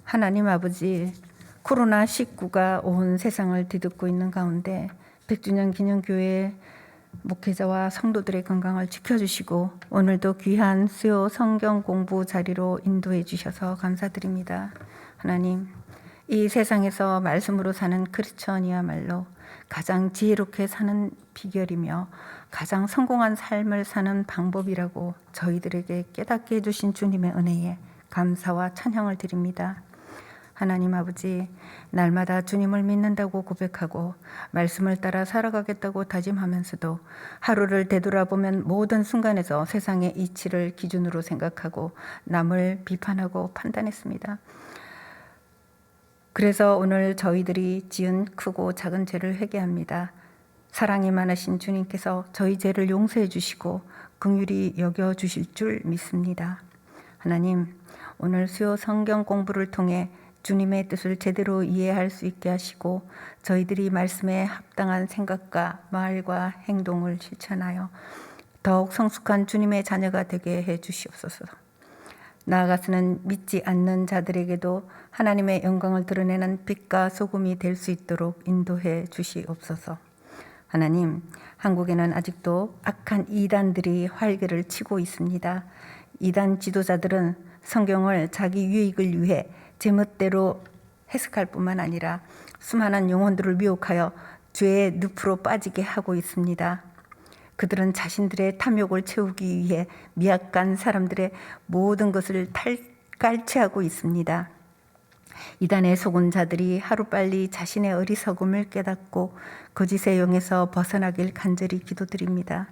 하나님 아버지, 코로나19가 온 세상을 뒤덮고 있는 가운데 100주년 기념교회 목회자와 성도들의 건강을 지켜주시고 오늘도 귀한 수요 성경 공부 자리로 인도해 주셔서 감사드립니다. 하나님, 이 세상에서 말씀으로 사는 크리스천이야말로 가장 지혜롭게 사는 비결이며 가장 성공한 삶을 사는 방법이라고 저희들에게 깨닫게 해주신 주님의 은혜에 감사와 찬양을 드립니다. 하나님 아버지, 날마다 주님을 믿는다고 고백하고 말씀을 따라 살아가겠다고 다짐하면서도 하루를 되돌아보면 모든 순간에서 세상의 이치를 기준으로 생각하고 남을 비판하고 판단했습니다. 그래서 오늘 저희들이 지은 크고 작은 죄를 회개합니다. 사랑이 많으신 주님께서 저희 죄를 용서해 주시고 긍휼히 여겨 주실 줄 믿습니다. 하나님, 오늘 수요 성경 공부를 통해 주님의 뜻을 제대로 이해할 수 있게 하시고 저희들이 말씀에 합당한 생각과 말과 행동을 실천하여 더욱 성숙한 주님의 자녀가 되게 해 주시옵소서. 나아가서는 믿지 않는 자들에게도 하나님의 영광을 드러내는 빛과 소금이 될 수 있도록 인도해 주시옵소서. 하나님, 한국에는 아직도 악한 이단들이 활개를 치고 있습니다. 이단 지도자들은 성경을 자기 유익을 위해 제멋대로 해석할 뿐만 아니라 수많은 영혼들을 미혹하여 죄의 늪으로 빠지게 하고 있습니다. 그들은 자신들의 탐욕을 채우기 위해 미약한 사람들의 모든 것을 깔취하고 있습니다. 이단에 속은 자들이 하루빨리 자신의 어리석음을 깨닫고 거짓의 영에서 벗어나길 간절히 기도드립니다.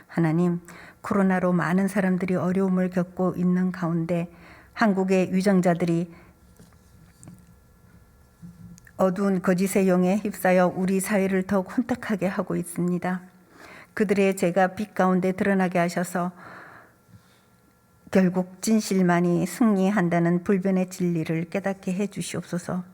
하나님, 코로나로 많은 사람들이 어려움을 겪고 있는 가운데 한국의 위정자들이 어두운 거짓의 영에 휩싸여 우리 사회를 더욱 혼탁하게 하고 있습니다. 그들의 죄가 빛 가운데 드러나게 하셔서 결국 진실만이 승리한다는 불변의 진리를 깨닫게 해 주시옵소서.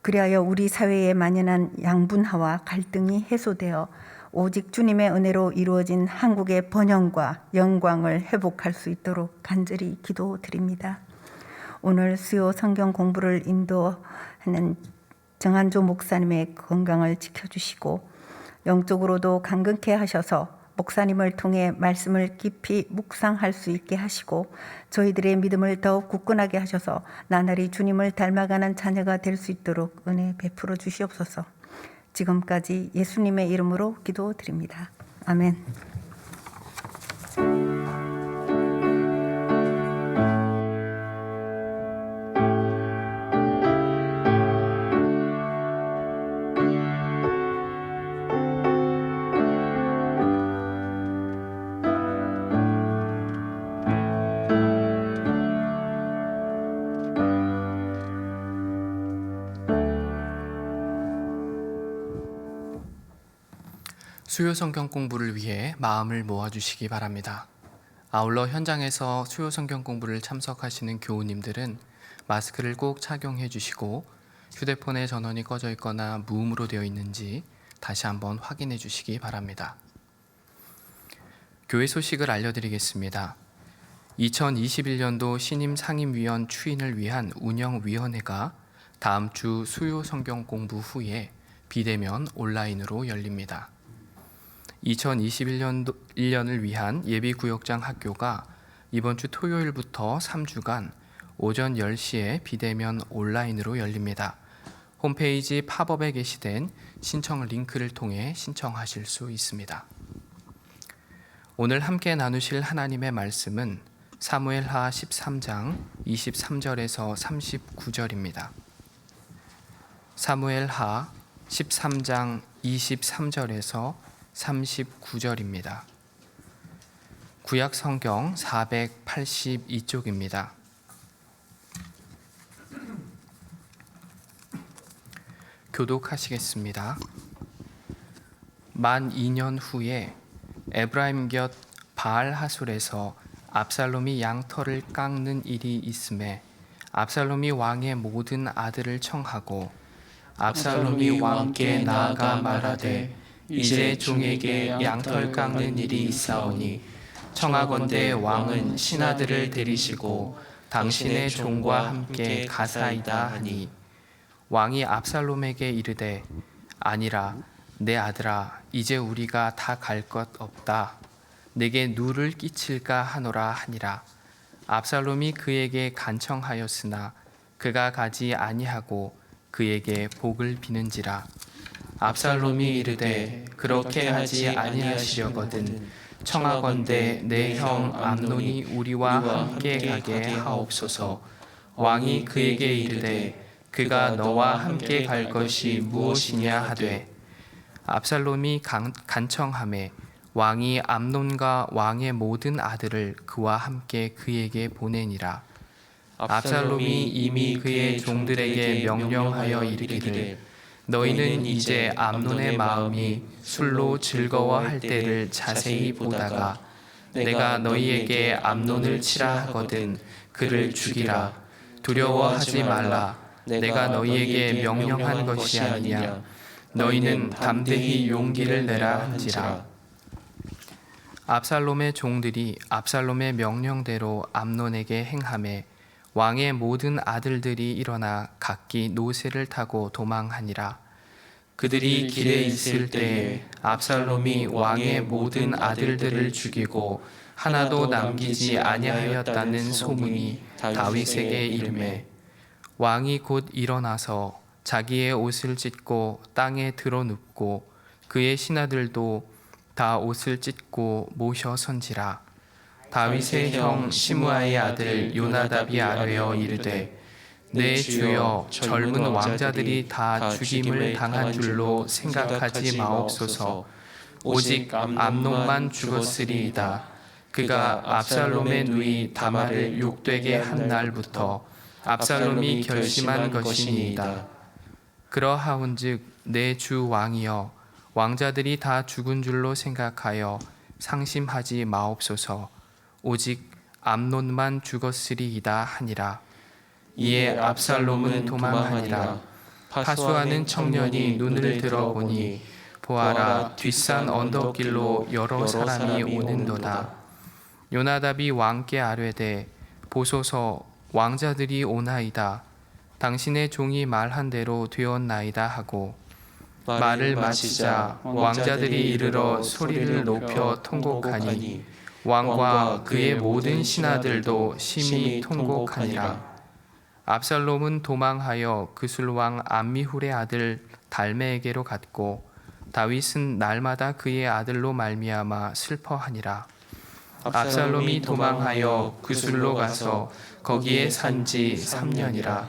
그리하여 우리 사회에 만연한 양분화와 갈등이 해소되어 오직 주님의 은혜로 이루어진 한국의 번영과 영광을 회복할 수 있도록 간절히 기도드립니다. 오늘 수요 성경 공부를 인도하는 정한조 목사님의 건강을 지켜주시고 영적으로도 강건케 하셔서 목사님을 통해 말씀을 깊이 묵상할 수 있게 하시고 저희들의 믿음을 더욱 굳건하게 하셔서 나날이 주님을 닮아가는 자녀가 될 수 있도록 은혜 베풀어 주시옵소서. 지금까지 예수님의 이름으로 기도드립니다. 아멘. 수요 성경 공부를 위해 마음을 모아주시기 바랍니다. 아울러 현장에서 수요 성경 공부를 참석하시는 교우님들은 마스크를 꼭 착용해 주시고 휴대폰의 전원이 꺼져 있거나 무음으로 되어 있는지 다시 한번 확인해 주시기 바랍니다. 교회 소식을 알려드리겠습니다. 2021년도 신임 상임위원 추인을 위한 운영위원회가 다음 주 수요 성경 공부 후에 비대면 온라인으로 열립니다. 2021년을 위한 예비구역장 학교가 이번 주 토요일부터 3주간 오전 10시에 비대면 온라인으로 열립니다. 홈페이지 팝업에 게시된 신청 링크를 통해 신청하실 수 있습니다. 오늘 함께 나누실 하나님의 말씀은 사무엘하 13장 23절에서 39절입니다. 사무엘하 13장 23절에서 39절입니다. 구약 성경 482쪽입니다. 교독하시겠습니다. 만 2년 후에 에브라임 곁 바알 하솔에서 압살롬이 양털을 깎는 일이 있음에 압살롬이 왕의 모든 아들을 청하고 압살롬이 왕께 나아가 말하되 이제 종에게 양털 깎는 일이 있사오니 청하건대 왕은 신하들을 데리시고 당신의 종과 함께 가사이다 하니 왕이 압살롬에게 이르되 아니라 내 아들아 이제 우리가 다 갈 것 없다 내게 누를 끼칠까 하노라 하니라. 압살롬이 그에게 간청하였으나 그가 가지 아니하고 그에게 복을 비는지라. 압살롬이 이르되 그렇게 하지 아니하시려거든 청하건대 내 형 암논이 우리와 함께 가게 하옵소서. 왕이 그에게 이르되 그가 너와 함께 갈 것이 무엇이냐 하되 압살롬이 간청하매 왕이 암논과 왕의 모든 아들을 그와 함께 그에게 보내니라. 압살롬이 이미 그의 종들에게 명령하여 이르기를 너희는 이제 암논의 마음이 술로 즐거워할 때를 자세히 보다가 내가 너희에게 암논을 치라 하거든 그를 죽이라. 두려워하지 말라. 내가 너희에게 명령한 것이 아니냐. 너희는 담대히 용기를 내라 한지라. 압살롬의 종들이 압살롬의 명령대로 암논에게 행하매 왕의 모든 아들들이 일어나 각기 노새를 타고 도망하니라. 그들이 길에 있을 때에 압살롬이 왕의 모든 아들들을 죽이고 하나도 남기지 아니하였다는 소문이 다윗에게 이르매 왕이 곧 일어나서 자기의 옷을 찢고 땅에 들어 눕고 그의 신하들도 다 옷을 찢고 모셔 선지라. 다윗의 형 시므아의 아들 요나답이 아뢰어 이르되 내 주여 젊은 왕자들이 다 죽임을 당한 줄로 생각하지 마옵소서. 오직 암논만 죽었으리이다. 그가 압살롬의 누이 다말을 욕되게 한 날부터 압살롬이 결심한 것이니이다. 그러하온즉 내 주 왕이여 왕자들이 다 죽은 줄로 생각하여 상심하지 마옵소서. 오직 암논만 죽었으리이다 하니라. 이에 압살롬은 도망하니라. 파수하는 청년이 눈을 들어보니 보아라 뒷산 언덕길로 여러 사람이 오는도다. 요나답이 왕께 아뢰되 보소서 왕자들이 오나이다. 당신의 종이 말한 대로 되었나이다 하고 말을 마치자 왕자들이 이르러 소리를 높여 통곡하니 왕과 그의 모든 신하들도 심히 통곡하니라. 압살롬은 도망하여 그술왕 암미훌의 아들 달메에게로 갔고 다윗은 날마다 그의 아들로 말미암아 슬퍼하니라. 압살롬이 도망하여 그술로 가서 거기에 산지 3년이라.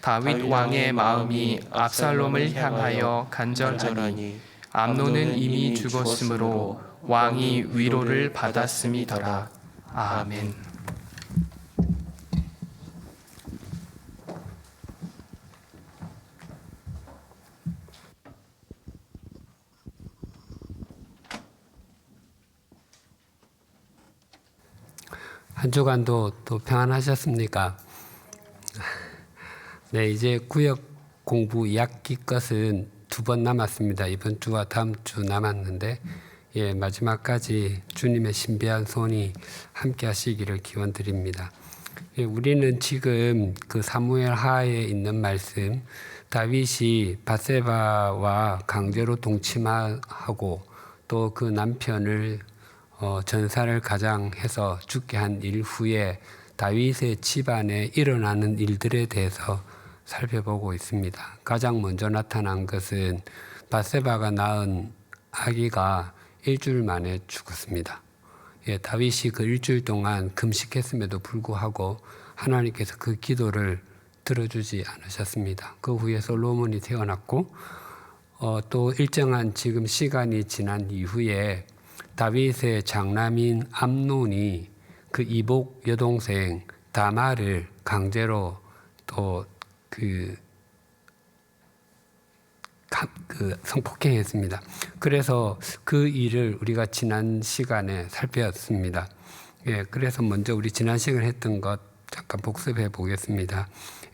다윗 왕의 마음이 압살롬을 향하여 간절하니 암논은 이미 죽었으므로 왕이 위로를 받았음이더라. 아멘. 한 주간도 또 평안하셨습니까? 네, 이제 구역 공부 2학기 것은 2번 남았습니다. 이번 주와 다음 주 남았는데 마지막까지 주님의 신비한 손이 함께 하시기를 기원드립니다. 우리는 지금 그 사무엘 하에 있는 말씀, 다윗이 밧세바와 강제로 동침하고 또 그 남편을 전사를 가장해서 죽게 한 일 후에 다윗의 집안에 일어나는 일들에 대해서 살펴보고 있습니다. 가장 먼저 나타난 것은 밧세바가 낳은 아기가 일주일 만에 죽었습니다. 다윗이 그 일주일 동안 금식했음에도 불구하고 하나님께서 그 기도를 들어주지 않으셨습니다. 그 후에 솔로몬이 태어났고 또 일정한 지금 시간이 지난 이후에 다윗의 장남인 암논이 그 이복 여동생 다말을 강제로 또 성폭행했습니다. 그래서 그 일을 우리가 지난 시간에 살펴봤습니다. 그래서 먼저 우리 지난 시간에 했던 것 잠깐 복습해 보겠습니다.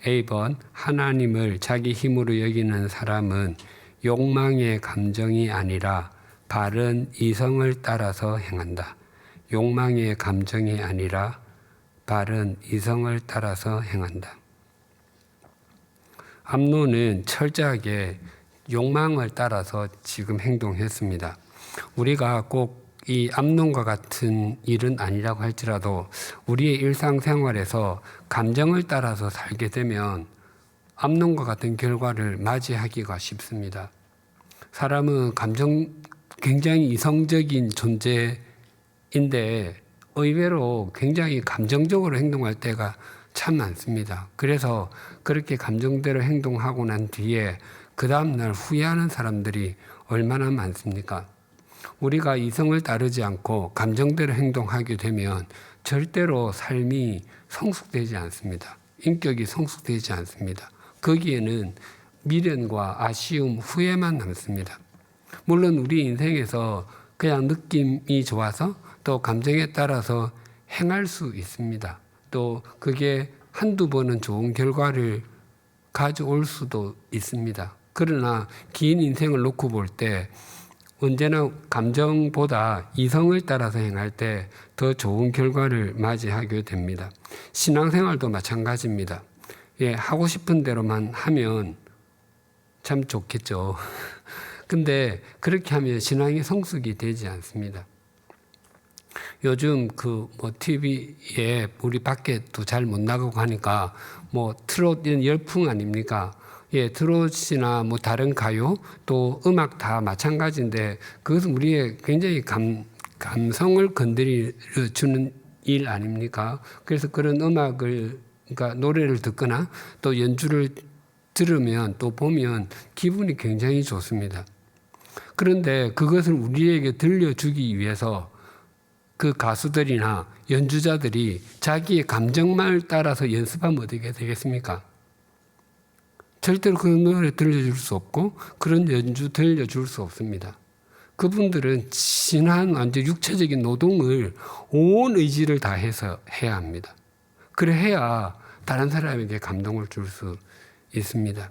A번, 하나님을 자기 힘으로 여기는 사람은 욕망의 감정이 아니라 바른 이성을 따라서 행한다. 욕망의 감정이 아니라 바른 이성을 따라서 행한다. 암논은 철저하게 욕망을 따라서 지금 행동했습니다. 우리가 꼭 이 암논과 같은 일은 아니라고 할지라도 우리의 일상생활에서 감정을 따라서 살게 되면 암논과 같은 결과를 맞이하기가 쉽습니다. 사람은 굉장히 이성적인 존재인데 의외로 굉장히 감정적으로 행동할 때가 참 많습니다. 그래서 그렇게 감정대로 행동하고 난 뒤에 그 다음날 후회하는 사람들이 얼마나 많습니까? 우리가 이성을 따르지 않고 감정대로 행동하게 되면 절대로 삶이 성숙되지 않습니다. 인격이 성숙되지 않습니다. 거기에는 미련과 아쉬움, 후회만 남습니다. 물론 우리 인생에서 그냥 느낌이 좋아서 또 감정에 따라서 행할 수 있습니다. 또 그게 한두 번은 좋은 결과를 가져올 수도 있습니다. 그러나 긴 인생을 놓고 볼 때 언제나 감정보다 이성을 따라서 행할 때 더 좋은 결과를 맞이하게 됩니다. 신앙생활도 마찬가지입니다. 예, 하고 싶은 대로만 하면 참 좋겠죠. 근데 그렇게 하면 신앙이 성숙이 되지 않습니다. 요즘 TV에 우리 밖에도 잘 못 나가고 하니까 트롯 이런 열풍 아닙니까? 예, 트롯이나 다른 가요 또 음악 다 마찬가지인데 그것은 우리의 굉장히 감성을 건드려 주는 일 아닙니까? 그래서 그런 음악을 그러니까 노래를 듣거나 또 연주를 들으면 또 보면 기분이 굉장히 좋습니다. 그런데 그것을 우리에게 들려주기 위해서 그 가수들이나 연주자들이 자기의 감정만 따라서 연습하면 어떻게 되겠습니까? 절대로 그 노래 들려줄 수 없고 그런 연주 들려줄 수 없습니다. 그분들은 진한 완전 육체적인 노동을 온 의지를 다해서 해야 합니다. 그래 해야 다른 사람에게 감동을 줄 수 있습니다.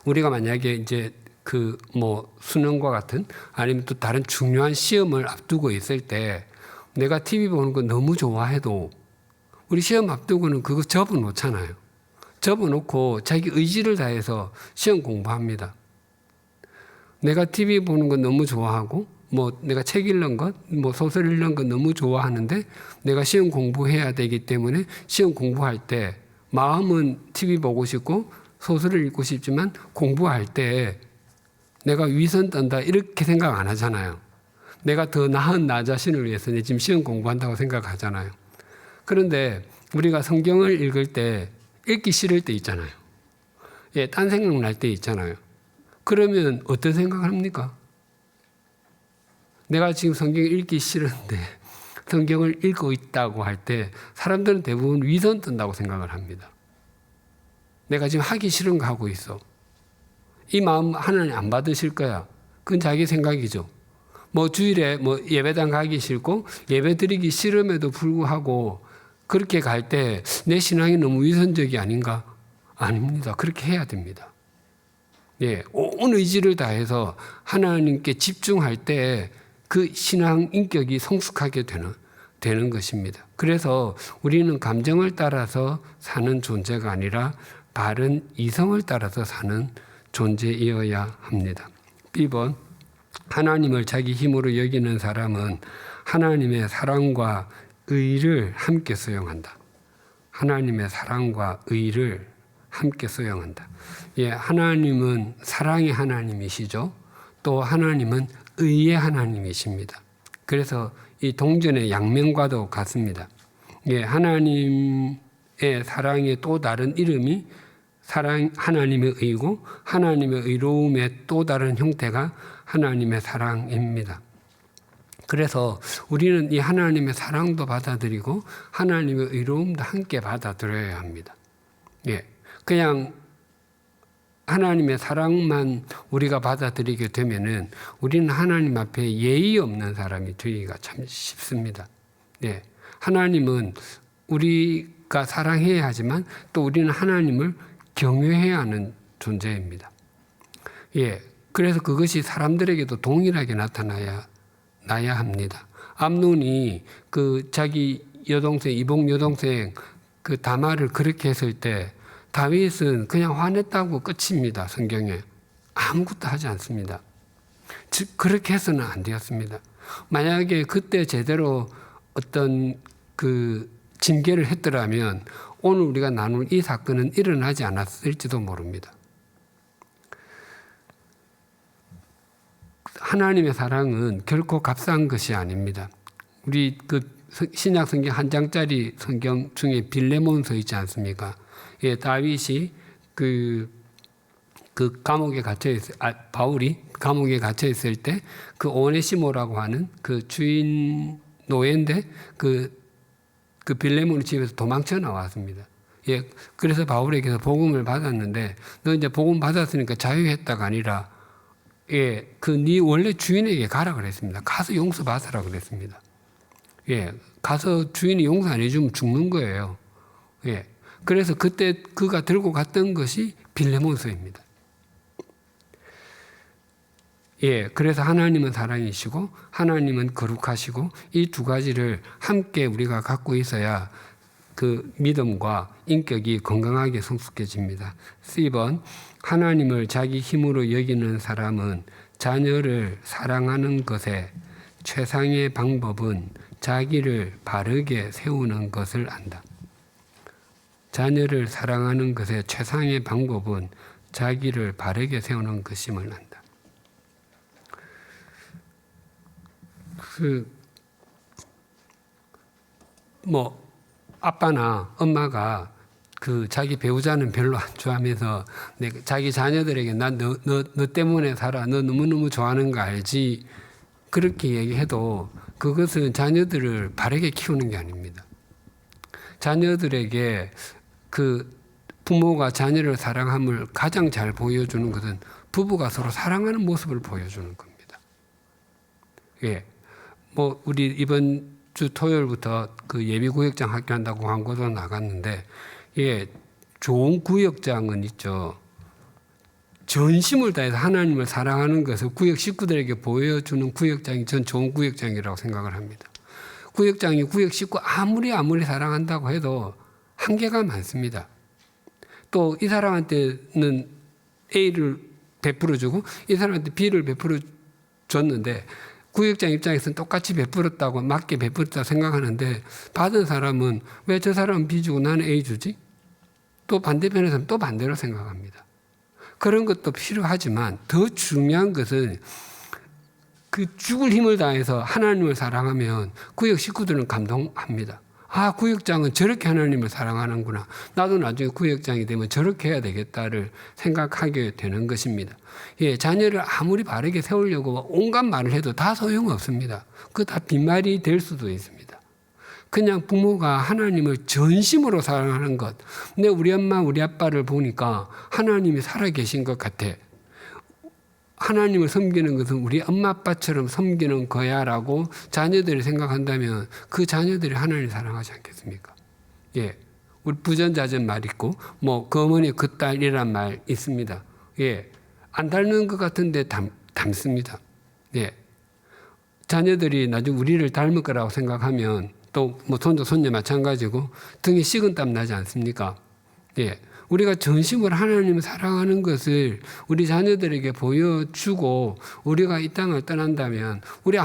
우리가 만약에 이제 수능과 같은 아니면 또 다른 중요한 시험을 앞두고 있을 때 내가 TV 보는 거 너무 좋아해도 우리 시험 앞두고는 그거 접어놓잖아요. 접어놓고 자기 의지를 다해서 시험 공부합니다. 내가 TV 보는 거 너무 좋아하고 내가 책 읽는 것, 소설 읽는 거 너무 좋아하는데 내가 시험 공부해야 되기 때문에 시험 공부할 때 마음은 TV 보고 싶고 소설을 읽고 싶지만 공부할 때 내가 위선 떤다 이렇게 생각 안 하잖아요. 내가 더 나은 나 자신을 위해서 내 지금 시험 공부한다고 생각하잖아요. 그런데 우리가 성경을 읽을 때 읽기 싫을 때 있잖아요. 예, 딴 생각 날 때 있잖아요. 그러면 어떤 생각을 합니까? 내가 지금 성경 읽기 싫은데 성경을 읽고 있다고 할 때 사람들은 대부분 위선 뜬다고 생각을 합니다. 내가 지금 하기 싫은 거 하고 있어. 이 마음 하나님 안 받으실 거야. 그건 자기 생각이죠. 주일에 예배당 가기 싫고 예배 드리기 싫음에도 불구하고 그렇게 갈 때 내 신앙이 너무 위선적이 아닌가? 아닙니다. 그렇게 해야 됩니다. 예, 온 의지를 다해서 하나님께 집중할 때 그 신앙 인격이 성숙하게 되는 것입니다. 그래서 우리는 감정을 따라서 사는 존재가 아니라 바른 이성을 따라서 사는 존재이어야 합니다. B번, 하나님을 자기 힘으로 여기는 사람은 하나님의 사랑과 의를 함께 수용한다. 하나님의 사랑과 의를 함께 수용한다. 예, 하나님은 사랑의 하나님이시죠. 또 하나님은 의의 하나님이십니다. 그래서 이 동전의 양면과도 같습니다. 예, 하나님의 사랑의 또 다른 이름이 하나님의 의고 하나님의 의로움의 또 다른 형태가 하나님의 사랑입니다. 그래서 우리는 이 하나님의 사랑도 받아들이고 하나님의 의로움도 함께 받아들여야 합니다. 예, 그냥 하나님의 사랑만 우리가 받아들이게 되면은 우리는 하나님 앞에 예의 없는 사람이 되기가 참 쉽습니다. 예, 하나님은 우리가 사랑해야 하지만 또 우리는 하나님을 경외해야 하는 존재입니다. 예, 그래서 그것이 사람들에게도 동일하게 나타나야 합니다. 암논이 자기 여동생, 이복 여동생 그 다말을 그렇게 했을 때 다윗은 그냥 화냈다고 끝입니다. 성경에 아무것도 하지 않습니다. 즉 그렇게 해서는 안 되었습니다. 만약에 그때 제대로 어떤 그 징계를 했더라면 오늘 우리가 나눌 이 사건은 일어나지 않았을지도 모릅니다. 하나님의 사랑은 결코 값싼 것이 아닙니다. 우리 그 신약 성경 한 장짜리 성경 중에 빌레몬서 있지 않습니까? 예, 다윗이 그 감옥에 갇혀 바울이 감옥에 갇혀 있을 때 그 오네시모라고 하는 그 주인 노예인데 그 빌레몬 집에서 도망쳐 나왔습니다. 예, 그래서 바울에게서 복음을 받았는데 너 이제 복음 받았으니까 자유했다가 아니라 예, 네 원래 주인에게 가라 그랬습니다. 가서 용서받으라 그랬습니다. 예, 가서 주인이 용서 안 해주면 죽는 거예요. 예, 그래서 그때 그가 들고 갔던 것이 빌레몬서입니다. 예, 그래서 하나님은 사랑이시고 하나님은 거룩하시고 이 두 가지를 함께 우리가 갖고 있어야 그 믿음과 인격이 건강하게 성숙해집니다. C번, 하나님을 자기 힘으로 여기는 사람은 자녀를 사랑하는 것에 최상의 방법은 자기를 바르게 세우는 것을 안다. 자녀를 사랑하는 것의 최상의 방법은 자기를 바르게 세우는 것임을 안다. 아빠나 엄마가 자기 배우자는 별로 안 좋아하면서 자기 자녀들에게 난 너 때문에 살아. 너 너무너무 좋아하는 거 알지? 그렇게 얘기해도 그것은 자녀들을 바르게 키우는 게 아닙니다. 자녀들에게 부모가 자녀를 사랑함을 가장 잘 보여주는 것은 부부가 서로 사랑하는 모습을 보여주는 겁니다. 예. 우리 이번 주 토요일부터 그 예비구역장 학교한다고 광고도 나갔는데, 예, 좋은 구역장은 있죠. 전심을 다해서 하나님을 사랑하는 것을 구역 식구들에게 보여주는 구역장이 전 좋은 구역장이라고 생각을 합니다. 구역장이 구역 식구 아무리 사랑한다고 해도 한계가 많습니다. 또 이 사람한테는 A를 베풀어주고 이 사람한테 B를 베풀어줬는데 구역장 입장에서는 똑같이 베풀었다고 맞게 베풀었다고 생각하는데 받은 사람은 왜 저 사람은 B 주고 나는 A 주지? 또 반대편에서는 또 반대로 생각합니다. 그런 것도 필요하지만 더 중요한 것은 죽을 힘을 다해서 하나님을 사랑하면 구역 식구들은 감동합니다. 아, 구역장은 저렇게 하나님을 사랑하는구나. 나도 나중에 구역장이 되면 저렇게 해야 되겠다를 생각하게 되는 것입니다. 예, 자녀를 아무리 바르게 세우려고 온갖 말을 해도 다 소용없습니다. 그거 다 빈말이 될 수도 있습니다. 그냥 부모가 하나님을 전심으로 사랑하는 것. 근데 우리 엄마, 우리 아빠를 보니까 하나님이 살아계신 것 같아. 하나님을 섬기는 것은 우리 엄마 아빠처럼 섬기는 거야 라고 자녀들이 생각한다면 그 자녀들이 하나님을 사랑하지 않겠습니까? 예, 우리 부전자전 말 있고 그 어머니 그 딸이란 말 있습니다. 예, 안 닮는 것 같은데 닮습니다. 예, 자녀들이 나중에 우리를 닮을 거라고 생각하면 또 손자 손녀 마찬가지고 등에 식은땀 나지 않습니까? 예. 우리가 전심으로 하나님을 사랑하는 것을 우리 자녀들에게 보여주고 우리가 이 땅을 떠난다면 우리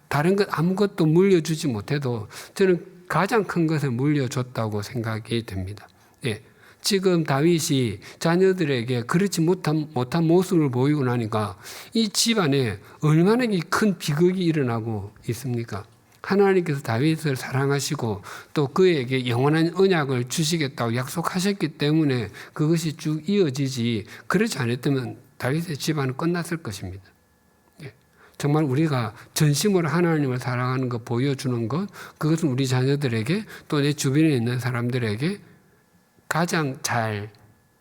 다른 것 아무것도 물려주지 못해도 저는 가장 큰 것을 물려줬다고 생각이 됩니다. 예. 지금 다윗이 자녀들에게 그렇지 못한 모습을 보이고 나니까 이 집안에 얼마나 큰 비극이 일어나고 있습니까? 하나님께서 다윗을 사랑하시고 또 그에게 영원한 언약을 주시겠다고 약속하셨기 때문에 그것이 쭉 이어지지, 그렇지 않았다면 다윗의 집안은 끝났을 것입니다. 예. 정말 우리가 전심으로 하나님을 사랑하는 것 보여주는 것, 그것은 우리 자녀들에게 또 내 주변에 있는 사람들에게 가장 잘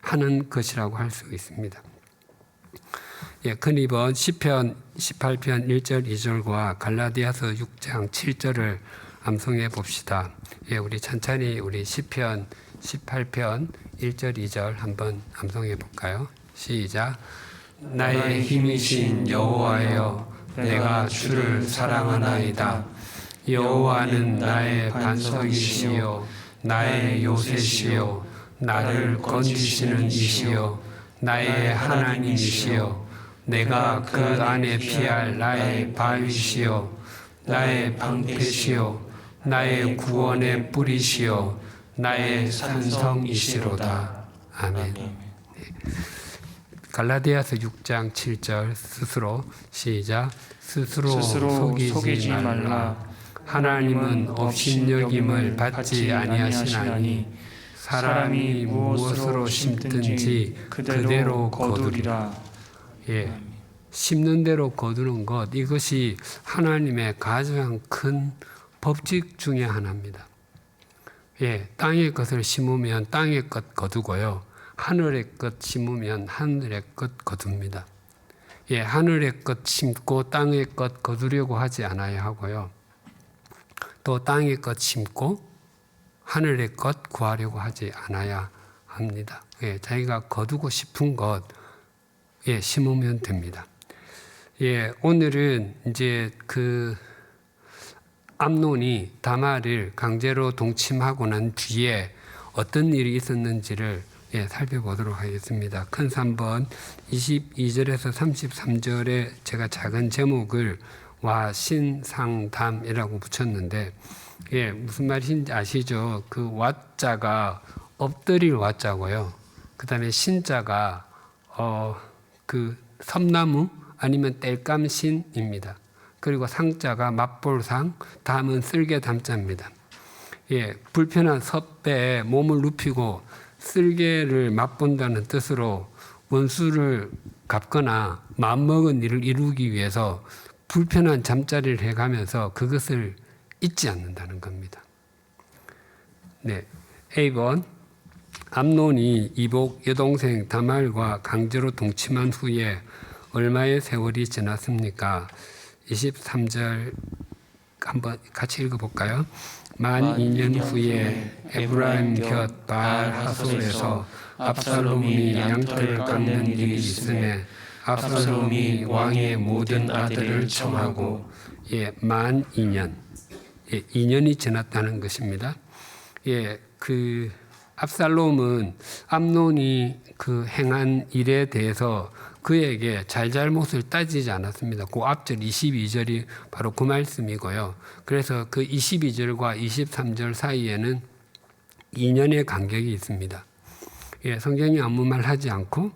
하는 것이라고 할 수 있습니다. 예, 큰 2번 시편 18편 1절 2절과 갈라디아서 6장 7절을 암송해 봅시다. 예, 우리 천천히 우리 시편 18편 1절 2절 한번 암송해 볼까요? 시작. 나의 힘이신 여호와여, 내가 주를 사랑하나이다. 여호와는 나의 반석이시요 나의 요새시요 나를 건지시는 이시요 나의 하나님이시요 내가 그 안에 피할 나의 바위시요 나의 방패시요 나의 구원의 뿌리시요 나의 산성이시로다. 아멘. 갈라디아서 6장 7절 스스로 시작. 스스로 속이지 말라. 하나님은 업신여김을 받지 아니하시나니 사람이 무엇으로 심든지 그대로 거두리라. 예, 심는 대로 거두는 것, 이것이 하나님의 가장 큰 법칙 중에 하나입니다. 예, 땅의 것을 심으면 땅의 것 거두고요, 하늘의 것 심으면 하늘의 것 거둡니다. 예, 하늘의 것 심고 땅의 것 거두려고 하지 않아야 하고요, 또 땅의 것 심고 하늘의 것 구하려고 하지 않아야 합니다. 예, 자기가 거두고 싶은 것, 예, 심으면 됩니다. 예, 오늘은 이제 그 암논이 다말을 강제로 동침하고 난 뒤에 어떤 일이 있었는지를 예, 살펴보도록 하겠습니다. 큰 3번 22절에서 33절에 제가 작은 제목을 와신상담이라고 붙였는데, 예, 무슨 말인지 아시죠? 그 와자가 엎드릴 와자고요. 그 다음에 신자가 그 섬나무 아니면 땔감신입니다. 그리고 상자가 맛볼상, 담은 쓸개 담자입니다. 예, 불편한 섭배에 몸을 눕히고 쓸개를 맛본다는 뜻으로 원수를 갚거나 마음먹은 일을 이루기 위해서 불편한 잠자리를 해가면서 그것을 잊지 않는다는 겁니다. 네, A번 암논이 이복 여동생 다말과 강제로 동침한 후에 얼마의 세월이 지났습니까? 23절 한번 같이 읽어볼까요? 만 2년 후에 에브라임 곁 바알 하솔에서 압살롬이 양털을 깎는 일이 있음에 압살롬이 왕의 모든 아들을 청하고, 예, 만 2년, 예, 2년이 지났다는 것입니다. 예, 그 압살롬은 암논이 그 행한 일에 대해서 그에게 잘잘못을 따지지 않았습니다. 그 앞절 22절이 바로 그 말씀이고요. 그래서 그 22절과 23절 사이에는 2년의 간격이 있습니다. 예, 성경이 아무 말 하지 않고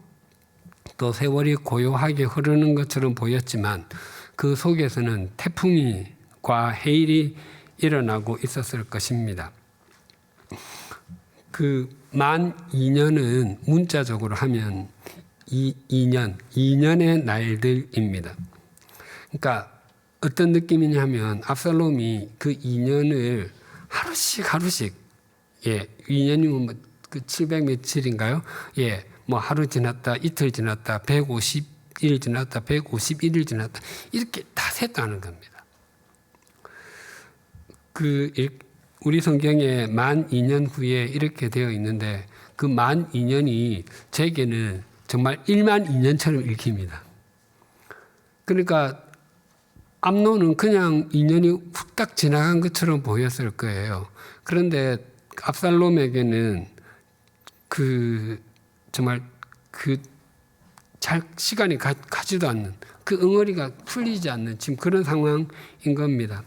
또 세월이 고요하게 흐르는 것처럼 보였지만 그 속에서는 태풍과 해일이 일어나고 있었을 것입니다. 그 만 2년은 문자적으로 하면 2년의 날들입니다. 그러니까 어떤 느낌이냐면 압살롬이 그 2년을 하루씩, 예, 2년이면 뭐 그 700 며칠인가요? 예, 뭐 하루 지났다, 이틀 지났다, 150일 지났다, 151일 지났다, 이렇게 다 셌다는 겁니다. 우리 성경에 만 2년 후에 이렇게 되어 있는데 그 만 2년이 제게는 정말 1만 2년처럼 읽힙니다. 그러니까 암논은 그냥 2년이 후딱 지나간 것처럼 보였을 거예요. 그런데 압살롬에게는 정말 잘 시간이 가지도 않는, 그 응어리가 풀리지 않는 지금 그런 상황인 겁니다.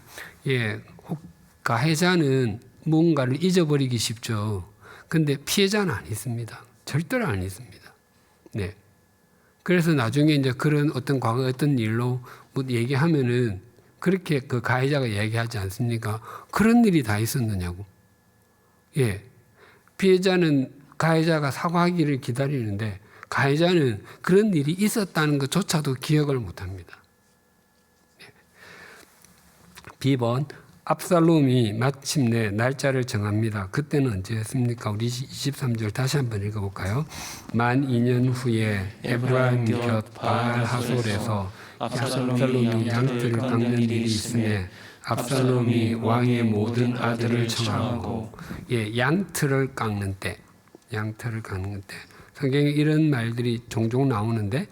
예, 가해자는 뭔가를 잊어버리기 쉽죠. 근데 피해자는 안 있습니다. 절대로 안 있습니다. 네. 그래서 나중에 이제 그런 어떤 과거 어떤 일로 뭐 얘기하면은 그렇게 그 가해자가 얘기하지 않습니까? 그런 일이 다 있었느냐고. 예. 피해자는 가해자가 사과하기를 기다리는데 가해자는 그런 일이 있었다는 것조차도 기억을 못 합니다. 예. B번 압살롬이 마침내 날짜를 정합니다. 그때는 언제였습니까? 우리 23절 다시 한번 읽어볼까요? 만 2년 후에 에브라임 곁 바알 하솔에서 압살롬이 양털을 깎는 일이 있음에 압살롬이 왕의 모든 아들을 청하고, 예, 양털을 깎는 때, 성경에 이런 말들이 종종 나오는데,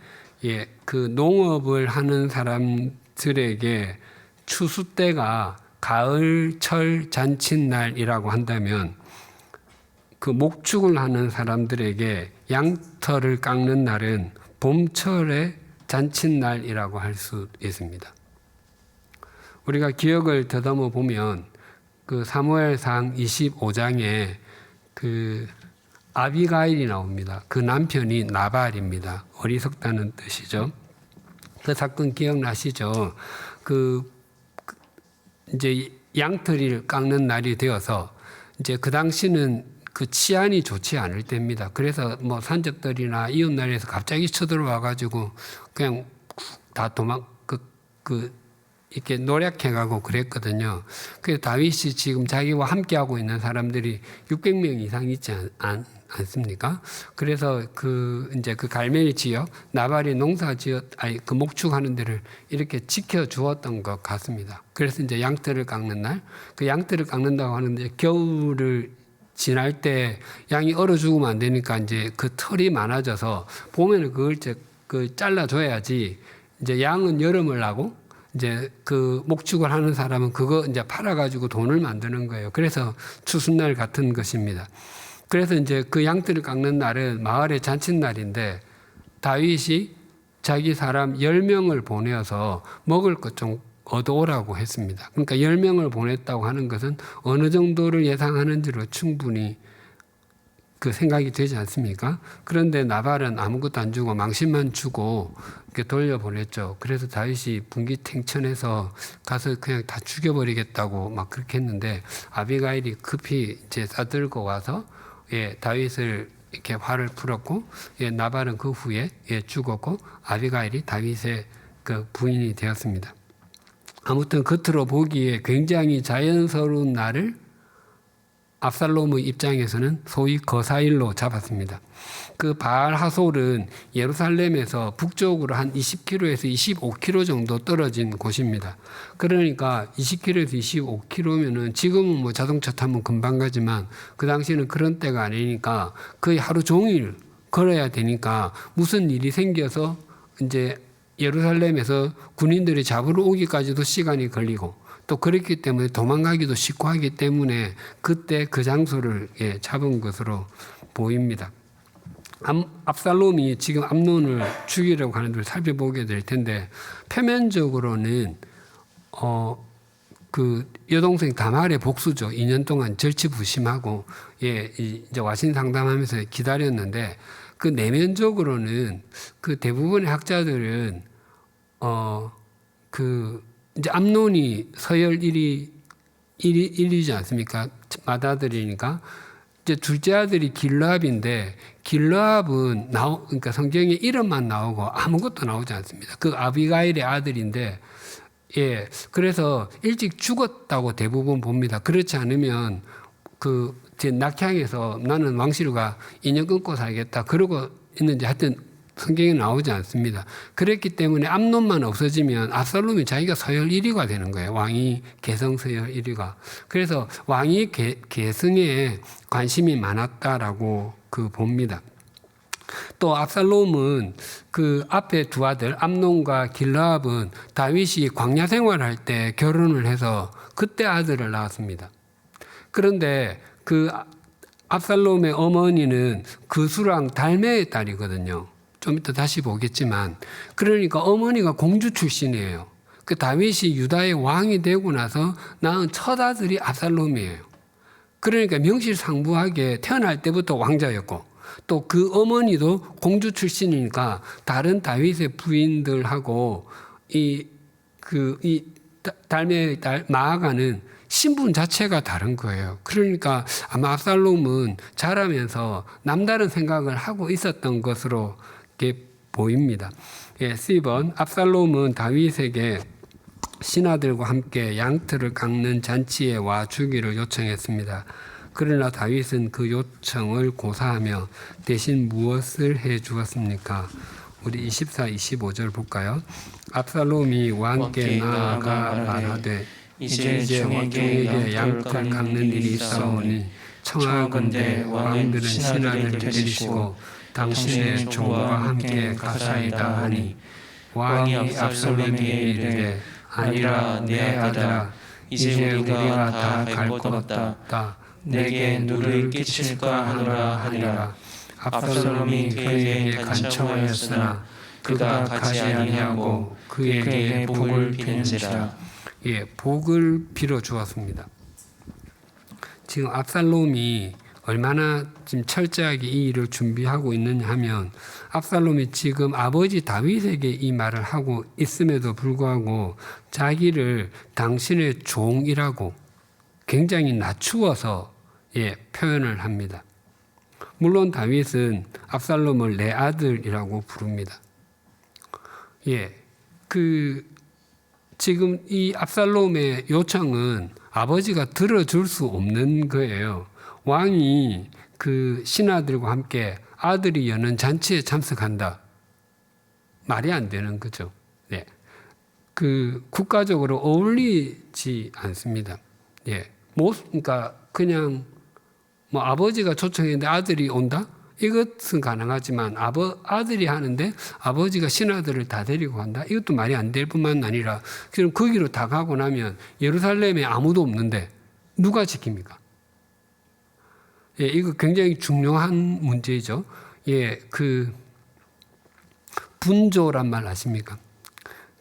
예, 그 농업을 하는 사람들에게 추수 때가 가을철 잔칫날이라고 한다면 그 목축을 하는 사람들에게 양털을 깎는 날은 봄철의 잔칫날이라고 할 수 있습니다. 우리가 기억을 더듬어 보면 그 사무엘상 25장에 그 아비가일이 나옵니다. 그 남편이 나발입니다. 어리석다는 뜻이죠. 그 사건 기억나시죠? 이제 양털이를 깎는 날이 되어서 이제 그 당시는 그 치안이 좋지 않을 때입니다. 그래서 뭐 산적들이나 이웃 나라에서 갑자기 쳐들어와 가지고 그냥 다 이렇게 노력해가고 그랬거든요. 그래서 다윗이 지금 자기와 함께하고 있는 사람들이 600명 이상 있지 않습니까? 그래서 이제 그 갈멜 지역, 나발이 그 목축하는 데를 이렇게 지켜주었던 것 같습니다. 그래서 이제 양털을 깎는 날, 그 양털을 깎는다고 하는데 겨울을 지날 때 양이 얼어 죽으면 안 되니까 이제 그 털이 많아져서 봄에는 그걸 잘라줘야지 이제 양은 여름을 나고 이제 그 목축을 하는 사람은 그거 이제 팔아가지고 돈을 만드는 거예요. 그래서 추수날 같은 것입니다. 그래서 이제 그 양털을 깎는 날은 마을의 잔칫날인데 다윗이 자기 사람 10명을 보내어서 먹을 것 좀 얻어오라고 했습니다. 그러니까 10명을 보냈다고 하는 것은 어느 정도를 예상하는지로 충분히 그 생각이 되지 않습니까? 그런데 나발은 아무것도 안 주고 망신만 주고 이렇게 돌려보냈죠. 그래서 다윗이 분기탱천해서 가서 그냥 다 죽여버리겠다고 막 그렇게 했는데 아비가일이 급히 이제 싸들고 와서 다윗을 이렇게 화를 풀었고 나발은 그 후에 죽었고 아비가일이 다윗의 그 부인이 되었습니다. 아무튼 겉으로 보기에 굉장히 자연스러운 날을 압살롬의 입장에서는 소위 거사일로 잡았습니다. 그 바알 하솔은 예루살렘에서 북쪽으로 한 20km에서 25km 정도 떨어진 곳입니다. 그러니까 20km에서 25km면은 지금은 뭐 자동차 타면 금방 가지만 그 당시에는 그런 때가 아니니까 거의 하루 종일 걸어야 되니까 무슨 일이 생겨서 이제 예루살렘에서 군인들이 잡으러 오기까지도 시간이 걸리고 또 그렇기 때문에 도망가기도 쉽고 하기 때문에 그때 그 장소를 잡은 것으로 보입니다. 압살롬이 지금 암논을 죽이려고 하는 걸 살펴보게 될 텐데 표면적으로는 그 여동생 다말의 복수죠. 2년 동안 절치부심하고 이제 와신 상담하면서 기다렸는데 그 내면적으로는 그 대부분의 학자들은 이제 암논이 서열 1위지 않습니까? 맏아들이니까. 이제 둘째 아들이 길르압인데 길르압은 그러니까 성경에 이름만 나오고 아무것도 나오지 않습니다. 그 아비가일의 아들인데 그래서 일찍 죽었다고 대부분 봅니다. 그렇지 않으면 제 낙향에서 나는 왕실과 인연 끊고 살겠다 그러고 있는지 하여튼 성경에 나오지 않습니다. 그랬기 때문에 암논만 없어지면 압살롬이 자기가 서열 1위가 되는 거예요. 왕위 계승 서열 1위가. 그래서 왕위 계승에 관심이 많았다라고 봅니다. 또 압살롬은 그 앞에 두 아들 암논과 길르압은 다윗이 광야 생활할 때 결혼을 해서 그때 아들을 낳았습니다. 그런데 그 압살롬의 어머니는 그수랑 달메의 딸이거든요. 좀 이따 다시 보겠지만 그러니까 어머니가 공주 출신이에요. 그 다윗이 유다의 왕이 되고 나서 낳은 첫 아들이 압살롬이에요. 그러니까 명실상부하게 태어날 때부터 왕자였고 또 그 어머니도 공주 출신이니까 다른 다윗의 부인들하고 달메의 딸 마아가는 신분 자체가 다른 거예요. 그러니까 아마 압살롬은 자라면서 남다른 생각을 하고 있었던 것으로 이렇게 보입니다. C번 압살롬은 다윗에게 신하들과 함께 양털을 깎는 잔치에 와 주기를 요청했습니다. 그러나 다윗은 그 요청을 고사하며 대신 무엇을 해 주었습니까? 우리 24, 25절 볼까요? 압살롬이 왕께 나아가 말하되 이제 종에게 양털 깎는 일이 있사오니 청하건대 왕들은 신하를 데리시고 당신의 종과 함께 가사이다 하니 왕이 압살롬에게 이르되 아니라 내 아들아 이제 우리가 다 갈 것 같다. 내게 누를 끼칠까 하노라 하니라. 압살롬이 그에게 간청하였으나 그가 가지 아니하고 그에게 복을 비는지라. 예, 복을 빌어 주었습니다. 지금 압살롬이 얼마나 지금 철저하게 이 일을 준비하고 있느냐 하면 압살롬이 지금 아버지 다윗에게 이 말을 하고 있음에도 불구하고 자기를 당신의 종이라고 굉장히 낮추어서 표현을 합니다. 물론 다윗은 압살롬을 내 아들이라고 부릅니다. 지금 이 압살롬의 요청은 아버지가 들어줄 수 없는 거예요. 왕이 그 신하들과 함께 아들이 여는 잔치에 참석한다. 말이 안 되는 거죠. 네. 그 국가적으로 어울리지 않습니다. 그러니까 그냥 뭐 아버지가 초청했는데 아들이 온다? 이것은 가능하지만 아들이 하는데 아버지가 신하들을 다 데리고 간다? 이것도 말이 안 될 뿐만 아니라 그럼 거기로 다 가고 나면 예루살렘에 아무도 없는데 누가 지킵니까? 이거 굉장히 중요한 문제죠. 그 분조란 말 아십니까?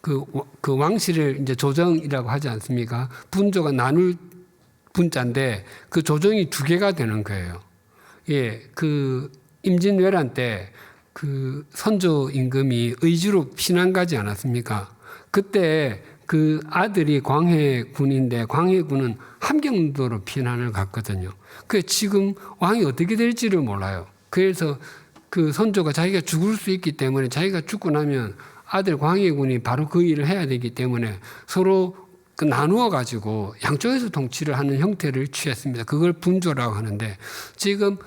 그 왕실을 이제 조정이라고 하지 않습니까? 분조가 나눌 분자인데 그 조정이 두 개가 되는 거예요. 그 임진왜란 때 그 선조 임금이 의주로 피난 가지 않았습니까? 그때 그 아들이 광해군인데 광해군은 함경도로 피난을 갔거든요. 그 지금 왕이 어떻게 될지를 몰라요. 그래서 그 선조가 자기가 죽을 수 있기 때문에 자기가 죽고 나면 아들 광해군이 바로 그 일을 해야 되기 때문에 서로 나누어 가지고 양쪽에서 통치를 하는 형태를 취했습니다. 그걸 분조라고 하는데 지금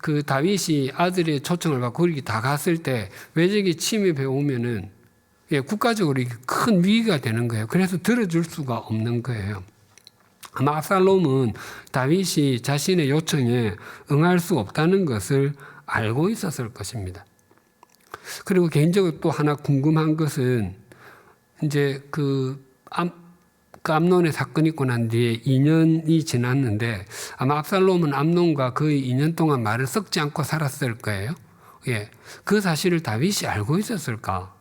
그 다윗이 아들의 초청을 받고 거기 다 갔을 때 외적이 침입해 오면은 국가적으로 큰 위기가 되는 거예요. 그래서 들어줄 수가 없는 거예요. 아마 압살롬은 다윗이 자신의 요청에 응할 수 없다는 것을 알고 있었을 것입니다. 그리고 개인적으로 또 하나 궁금한 것은 이제 그 암논의 사건이 있고 난 뒤에 2년이 지났는데 아마 압살롬은 암논과 거의 2년 동안 말을 섞지 않고 살았을 거예요. 그 사실을 다윗이 알고 있었을까?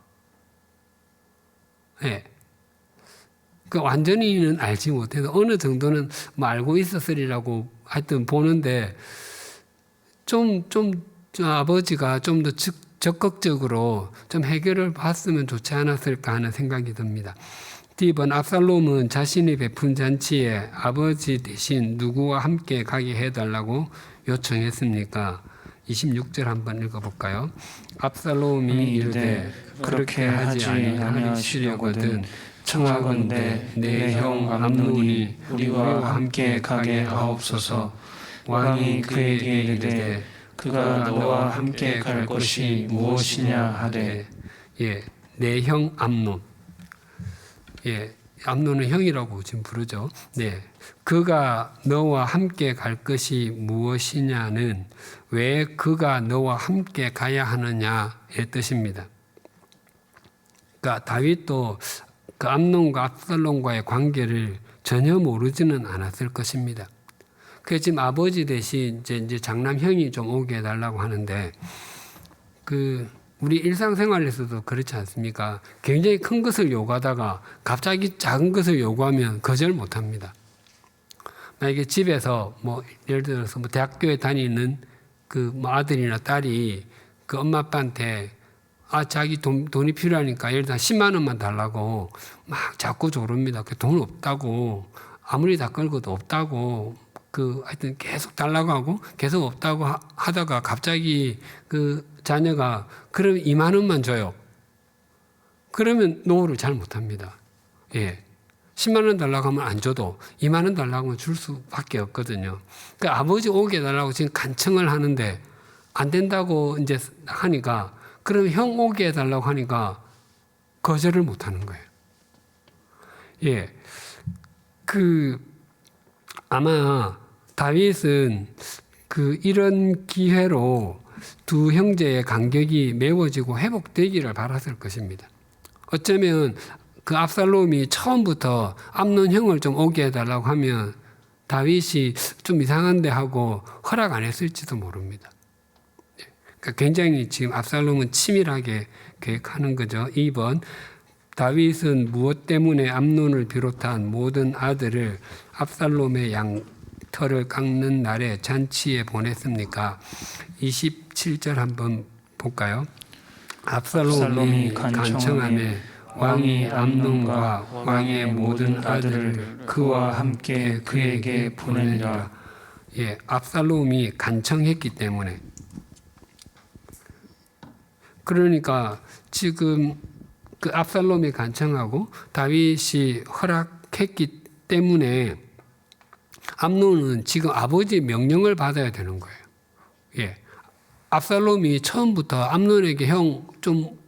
그 완전히는 알지 못해도 어느 정도는 뭐 알고 있었으리라고 하여튼 보는데 좀 아버지가 좀 더 적극적으로 좀 해결을 봤으면 좋지 않았을까 하는 생각이 듭니다. 뒤번 압살롬은 자신이 베푼 잔치에 아버지 대신 누구와 함께 가게 해달라고 요청했습니까? 26절 한번 읽어볼까요? 압살롬이 이르되 그렇게 하지 아니하시려거든 청하건대 내 형 암논이 우리와 함께 가게 하옵소서. 왕이 그에게 이르되 그가 너와 함께 갈 것이 무엇이냐 하되 내 형 암논. 암논은 형이라고 지금 부르죠. 그가 너와 함께 갈 것이 무엇이냐는 왜 그가 너와 함께 가야 하느냐의 뜻입니다. 그러니까 다윗도 그 암논과 압살롬과의 관계를 전혀 모르지는 않았을 것입니다. 그래서 지금 아버지 대신 이제 장남 형이 좀 오게 해달라고 하는데 우리 일상생활에서도 그렇지 않습니까? 굉장히 큰 것을 요구하다가 갑자기 작은 것을 요구하면 거절 못합니다. 만약에 집에서 뭐 예를 들어서 뭐 대학교에 다니는 그 뭐 아들이나 딸이 그 엄마 아빠한테 자기 돈이 필요하니까 예를 들어 10만 원만 달라고 막 자꾸 조릅니다. 그 돈 없다고 아무리 다 끌고도 없다고 하여튼 계속 달라고 하고 계속 없다고 하다가 갑자기 그 자녀가 그럼 2만 원만 줘요. 그러면 노후를 잘 못합니다. 10만 원 달라고 하면 안 줘도 2만 원 달라고 하면 줄 수밖에 없거든요. 그러니까 아버지 오게 해달라고 지금 간청을 하는데 안 된다고 이제 하니까 그럼 형 오게 해달라고 하니까 거절을 못 하는 거예요. 아마 다윗은 이런 기회로 두 형제의 간격이 메워지고 회복되기를 바랐을 것입니다. 어쩌면 그 압살롬이 처음부터 암논 형을 좀 오게 해달라고 하면 다윗이 좀 이상한데 하고 허락 안 했을지도 모릅니다. 그러니까 굉장히 지금 압살롬은 치밀하게 계획하는 거죠. 2번, 다윗은 무엇 때문에 암논을 비롯한 모든 아들을 압살롬의 양털을 깎는 날에 잔치에 보냈습니까? 27절 한번 볼까요? 압살롬이 간청하며 왕이 암논과 왕의 모든 아들을 그와 함께 그에게 보내니라. 예, 압살롬이 간청했기 때문에. 그러니까 지금 그 압살롬이 간청하고 다윗이 허락했기 때문에 암논은 지금 아버지의 명령을 받아야 되는 거예요. 예. 압살롬이 처음부터 암논에게 형 좀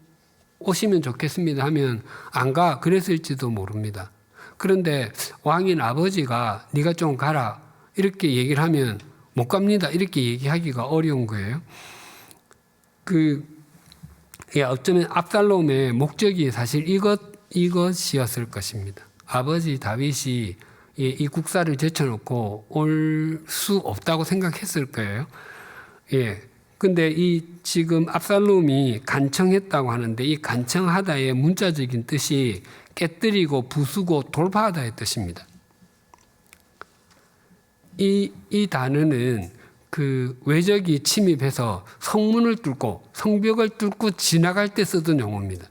오시면 좋겠습니다 하면 안 가 그랬을지도 모릅니다. 그런데 왕인 아버지가 네가 좀 가라 이렇게 얘기를 하면 못 갑니다 이렇게 얘기하기가 어려운 거예요. 어쩌면 압살롬의 목적이 사실 이것이었을 것입니다. 아버지 다윗이 이 국사를 제쳐놓고 올 수 없다고 생각했을 거예요. 예. 근데 이 지금 압살롬이 간청했다고 하는데 이 간청하다의 문자적인 뜻이 깨뜨리고 부수고 돌파하다의 뜻입니다. 이 단어는 그 외적이 침입해서 성문을 뚫고 성벽을 뚫고 지나갈 때 쓰던 용어입니다.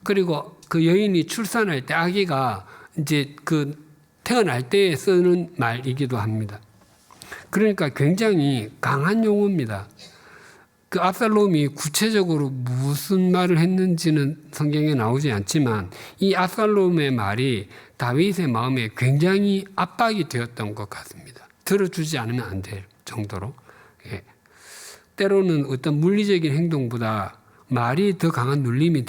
그리고 그 여인이 출산할 때 아기가 이제 그 태어날 때 쓰는 말이기도 합니다. 그러니까 굉장히 강한 용어입니다. 그 압살롬이 구체적으로 무슨 말을 했는지는 성경에 나오지 않지만 이 압살롬의 말이 다윗의 마음에 굉장히 압박이 되었던 것 같습니다. 들어주지 않으면 안 될 정도로. 예. 때로는 어떤 물리적인 행동보다 말이 더 강한 눌림이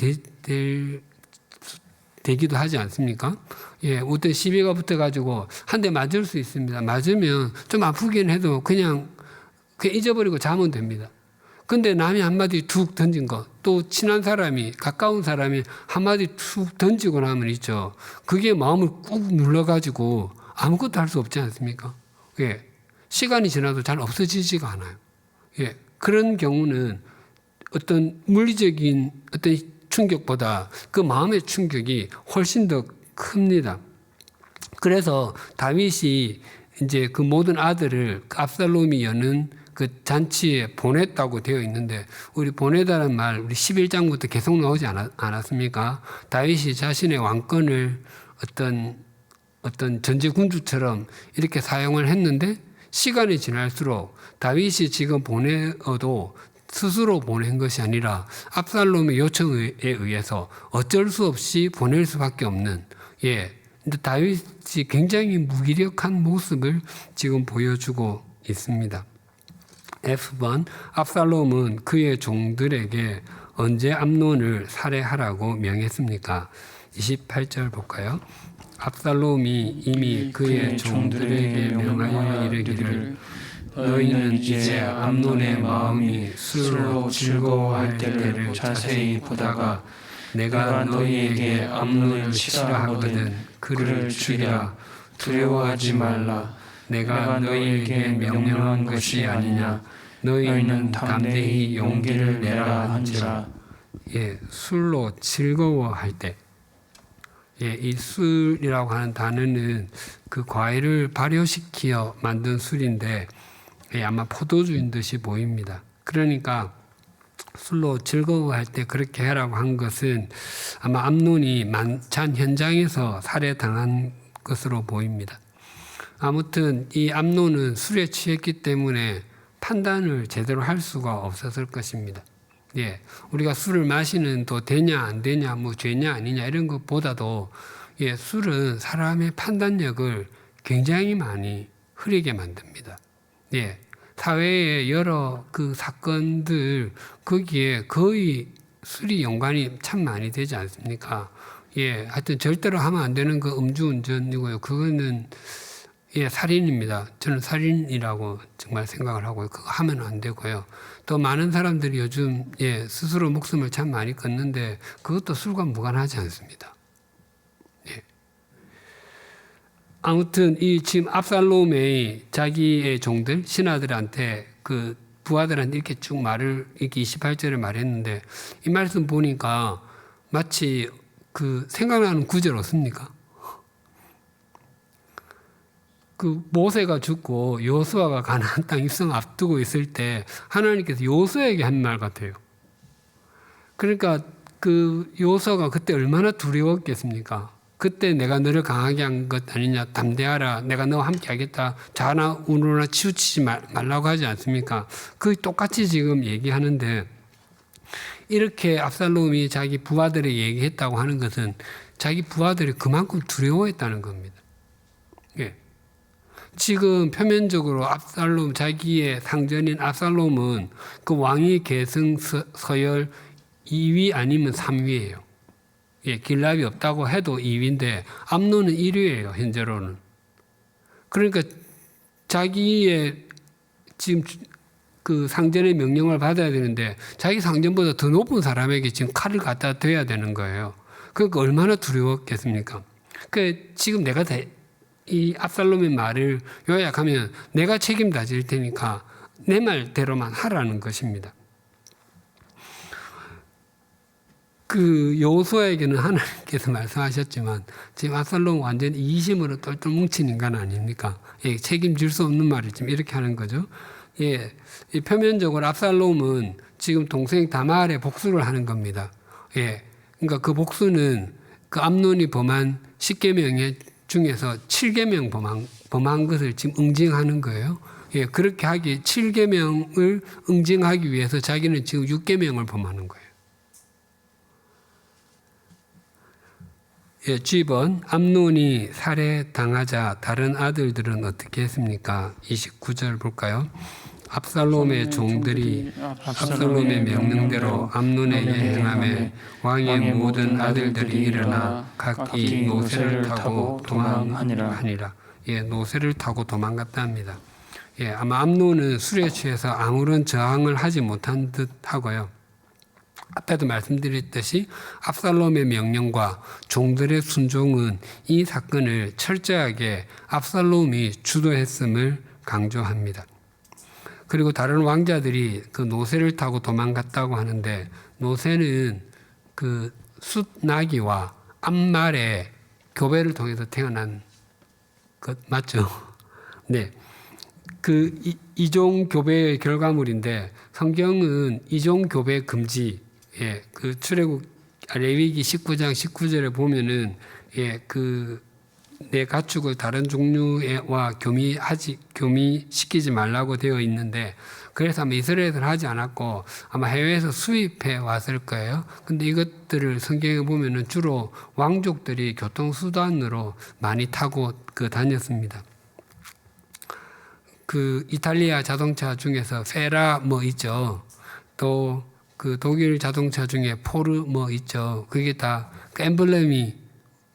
되기도 하지 않습니까? 예, 어떤 시비가 붙어가지고 한 대 맞을 수 있습니다. 맞으면 좀 아프긴 해도 그냥 잊어버리고 자면 됩니다. 근데 남이 한마디 툭 던진 거, 또 친한 사람이, 가까운 사람이 한마디 툭 던지고 나면 있죠. 그게 마음을 꾹 눌러가지고 아무것도 할 수 없지 않습니까? 예, 시간이 지나도 잘 없어지지가 않아요. 예, 그런 경우는 어떤 물리적인 어떤 충격보다 그 마음의 충격이 훨씬 더 큽니다. 그래서 다윗이 이제 그 모든 아들을 압살롬이 여는 그 잔치에 보냈다고 되어 있는데 우리 보내다는 말 우리 11장부터 계속 나오지 않았습니까? 다윗이 자신의 왕권을 어떤 전제군주처럼 이렇게 사용을 했는데 시간이 지날수록 다윗이 지금 보내어도 스스로 보낸 것이 아니라 압살롬의 요청에 의해서 어쩔 수 없이 보낼 수밖에 없는 근데 다윗이 굉장히 무기력한 모습을 지금 보여주고 있습니다. F번 압살롬은 그의 종들에게 언제 암논을 살해하라고 명했습니까? 28절 볼까요? 압살롬이 이미 그의 종들에게 명하여 이르기를 너희는 이제 암논의 마음이 술로 즐거워할 때를 자세히 보다가 내가 너희에게 암논을 싫어하거든 그를 죽이라 두려워하지 말라 내가 너희에게 명령한 것이 아니냐 너희는 담대히 용기를 내라 한지라. 술로 즐거워할 때 이 술이라고 하는 단어는 그 과일을 발효시켜 만든 술인데 아마 포도주인 듯이 보입니다. 그러니까 술로 즐거워할 때 그렇게 하라고 한 것은 아마 암논이 만찬 현장에서 살해당한 것으로 보입니다. 아무튼 이 암논은 술에 취했기 때문에 판단을 제대로 할 수가 없었을 것입니다. 우리가 술을 마시는 또 되냐 안 되냐 뭐 죄냐 아니냐 이런 것보다도 술은 사람의 판단력을 굉장히 많이 흐리게 만듭니다. 사회의 여러 그 사건들 거기에 거의 술이 연관이 참 많이 되지 않습니까? 하여튼 절대로 하면 안 되는 그 음주운전이고요. 그거는 예, 살인입니다. 저는 살인이라고 정말 생각을 하고요. 그거 하면 안 되고요. 또 많은 사람들이 요즘 예, 스스로 목숨을 참 많이 끊는데 그것도 술과 무관하지 않습니다. 예. 아무튼 이 지금 압살롬의 자기의 종들 신하들한테 그 부하들한테 이렇게 쭉 말을 이렇게 28절에 말했는데 이 말씀 보니까 마치 그 생각나는 구절 없습니까? 그 모세가 죽고 여호수아가 가나안 땅 입성 앞두고 있을 때 하나님께서 여호수아에게 한 말 같아요. 그러니까 그 여호수아가 그때 얼마나 두려웠겠습니까? 그때 내가 너를 강하게 한 것 아니냐, 담대하라, 내가 너와 함께 하겠다, 좌나 우로나 치우치지 말라고 하지 않습니까? 그 똑같이 지금 얘기하는데 이렇게 압살롬이 자기 부하들에게 얘기했다고 하는 것은 자기 부하들이 그만큼 두려워했다는 겁니다. 예. 지금 표면적으로 압살롬, 자기의 상전인 압살롬은 그 왕위 계승 서열 2위 아니면 3위예요. 예, 길랍이 없다고 해도 2위인데 암논은 1위예요, 현재로는. 그러니까 자기의 지금 그 상전의 명령을 받아야 되는데 자기 상전보다 더 높은 사람에게 지금 칼을 갖다 대야 되는 거예요. 그러니까 얼마나 두려웠겠습니까? 그 지금 내가 이 압살롬의 말을 요약하면 내가 책임다 질 테니까 내 말대로만 하라는 것입니다. 그 여호수아에게는 하나님께서 말씀하셨지만 지금 압살롬은 완전히 이심으로 똘똘 뭉친 인간 아닙니까? 예, 책임질 수 없는 말을 지금 이렇게 하는 거죠. 예, 이 표면적으로 압살롬은 지금 동생 다말의 복수를 하는 겁니다. 예, 그러니까 그 복수는 그 암논이 범한 10계명 중에서 7계명 범한 것을 지금 응징하는 거예요. 예, 그렇게 하기 7계명을 응징하기 위해서 자기는 지금 6계명을 범하는 거예요. 예, G번 암논이 살해당하자 다른 아들들은 어떻게 했습니까? 29절 볼까요? 압살롬의 종들이 압살롬의 명령대로 암논에게 행하며 왕의 모든 아들들이 일어나 각기 노새를 타고 도망하니라. 예, 노새를 타고 도망갔다 합니다. 예, 아마 암논은 술에 취해서 아무런 저항을 하지 못한 듯 하고요. 앞에도 말씀드렸듯이 압살롬의 명령과 종들의 순종은 이 사건을 철저하게 압살롬이 주도했음을 강조합니다. 그리고 다른 왕자들이 그 노새를 타고 도망갔다고 하는데 노새는 그 숫나기와 암말의 교배를 통해서 태어난 것 맞죠? 네. 그 이종 교배의 결과물인데 성경은 이종 교배 금지 예, 그 출애굽 레위기 19장 19절에 보면은 예, 그 내 가축을 다른 종류와 교미시키지 말라고 되어 있는데 그래서 아마 이스라엘에서는 하지 않았고 아마 해외에서 수입해 왔을 거예요. 근데 이것들을 성경에 보면은 주로 왕족들이 교통수단으로 많이 타고 다녔습니다. 그 이탈리아 자동차 중에서 페라 뭐 있죠. 또 그 독일 자동차 중에 포르 뭐 있죠. 그게 다 그 엠블렘이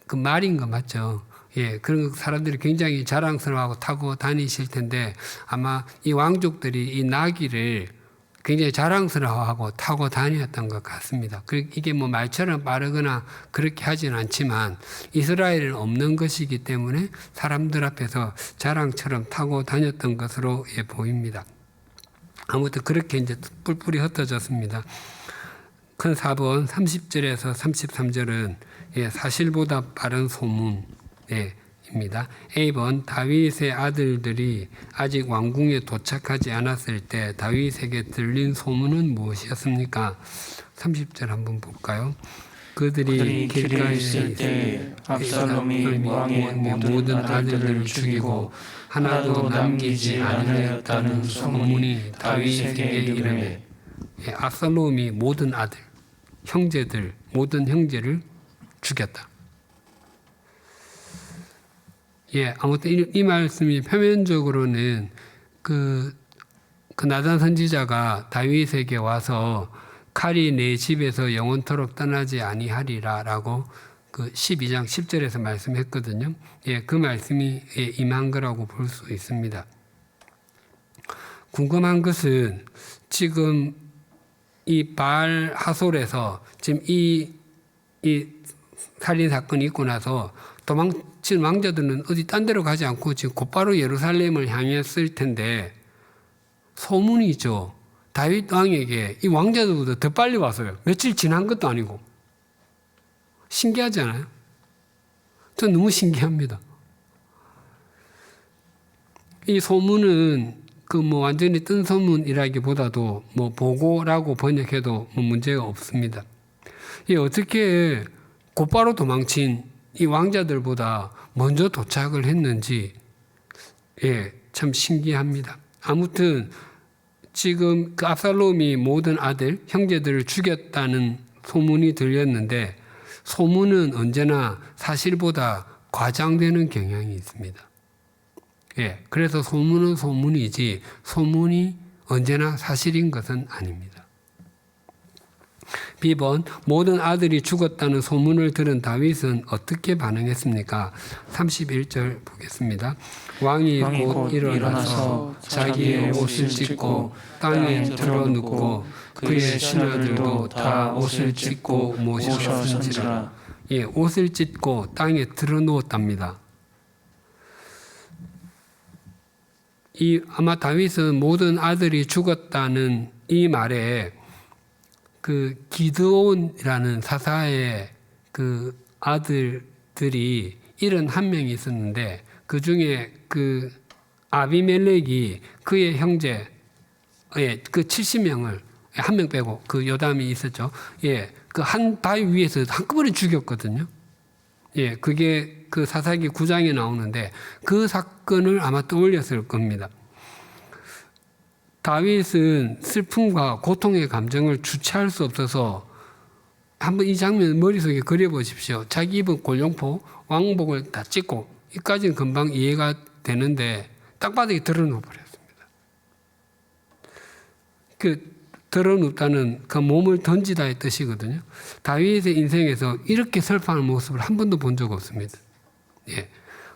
그 말인 거 맞죠? 예, 그런 사람들이 굉장히 자랑스러워하고 타고 다니실 텐데 아마 이 왕족들이 이 나귀를 굉장히 자랑스러워하고 타고 다녔던 것 같습니다. 이게 뭐 말처럼 빠르거나 그렇게 하지는 않지만 이스라엘은 없는 것이기 때문에 사람들 앞에서 자랑처럼 타고 다녔던 것으로 예, 보입니다. 아무튼 그렇게 이제 뿔뿔이 흩어졌습니다. 큰 4번 30절에서 33절은 예, 사실보다 빠른 소문 입니다. A번 다윗의 아들들이 아직 왕궁에 도착하지 않았을 때 다윗에게 들린 소문은 무엇이었습니까? 30절 한번 볼까요? 그들이 길가에 있을 때 압살롬이 왕의 모든 아들들을 죽이고 하나도 남기지 않으렸다는 소문이 다윗에게 이르매 압살롬이 모든 아들, 형제들, 모든 형제를 죽였다. 예, 아무튼 이 말씀이 표면적으로는 그 나단 선지자가 다윗에게 와서 칼이 내 집에서 영원토록 떠나지 아니하리라라고 그 12장 10절에서 말씀했거든요. 예, 그 말씀이 임한 거라고 볼 수 있습니다. 궁금한 것은 지금 이 바알 하솔에서 지금 이 살인 사건이 있고 나서 도망친 왕자들은 어디 딴 데로 가지 않고 지금 곧바로 예루살렘을 향했을 텐데 소문이죠. 다윗 왕에게 이 왕자들보다 더 빨리 왔어요. 며칠 지난 것도 아니고. 신기하지 않아요? 전 너무 신기합니다. 이 소문은 그 뭐 완전히 뜬 소문이라기보다도 뭐 보고라고 번역해도 뭐 문제가 없습니다. 이 어떻게 곧바로 도망친 이 왕자들보다 먼저 도착을 했는지 참 신기합니다. 아무튼 지금 그 압살롬이 모든 아들 형제들을 죽였다는 소문이 들렸는데 소문은 언제나 사실보다 과장되는 경향이 있습니다. 그래서 소문은 소문이지 소문이 언제나 사실인 것은 아닙니다. B번 모든 아들이 죽었다는 소문을 들은 다윗은 어떻게 반응했습니까? 31절 보겠습니다. 왕이 곧 일어나서 자기의 옷을 찢고 땅에 드러눕고 그의 신하들도 다 옷을 찢고 모셨은지라. 옷을 찢고 땅에 드러누웠답니다. 아마 다윗은 모든 아들이 죽었다는 이 말에 그 기드온이라는 사사의 그 아들들이 71명이 있었는데 그 중에 그 아비멜렉이 그의 형제 그 70명을 한 명 빼고 그 요담이 있었죠. 그 한 바위 위에서 한꺼번에 죽였거든요. 그게 그 사사기 9장에 나오는데 그 사건을 아마 떠올렸을 겁니다. 다윗은 슬픔과 고통의 감정을 주체할 수 없어서 한번 이 장면 머릿속에 그려보십시오. 자기 입은 골룡포, 왕복을 다 찢고 이까지는 금방 이해가 되는데 땅바닥에 드러누워 버렸습니다. 그 드러눕다는 그 몸을 던지다의 뜻이거든요. 다윗의 인생에서 이렇게 슬퍼하는 모습을 한 번도 본 적 없습니다.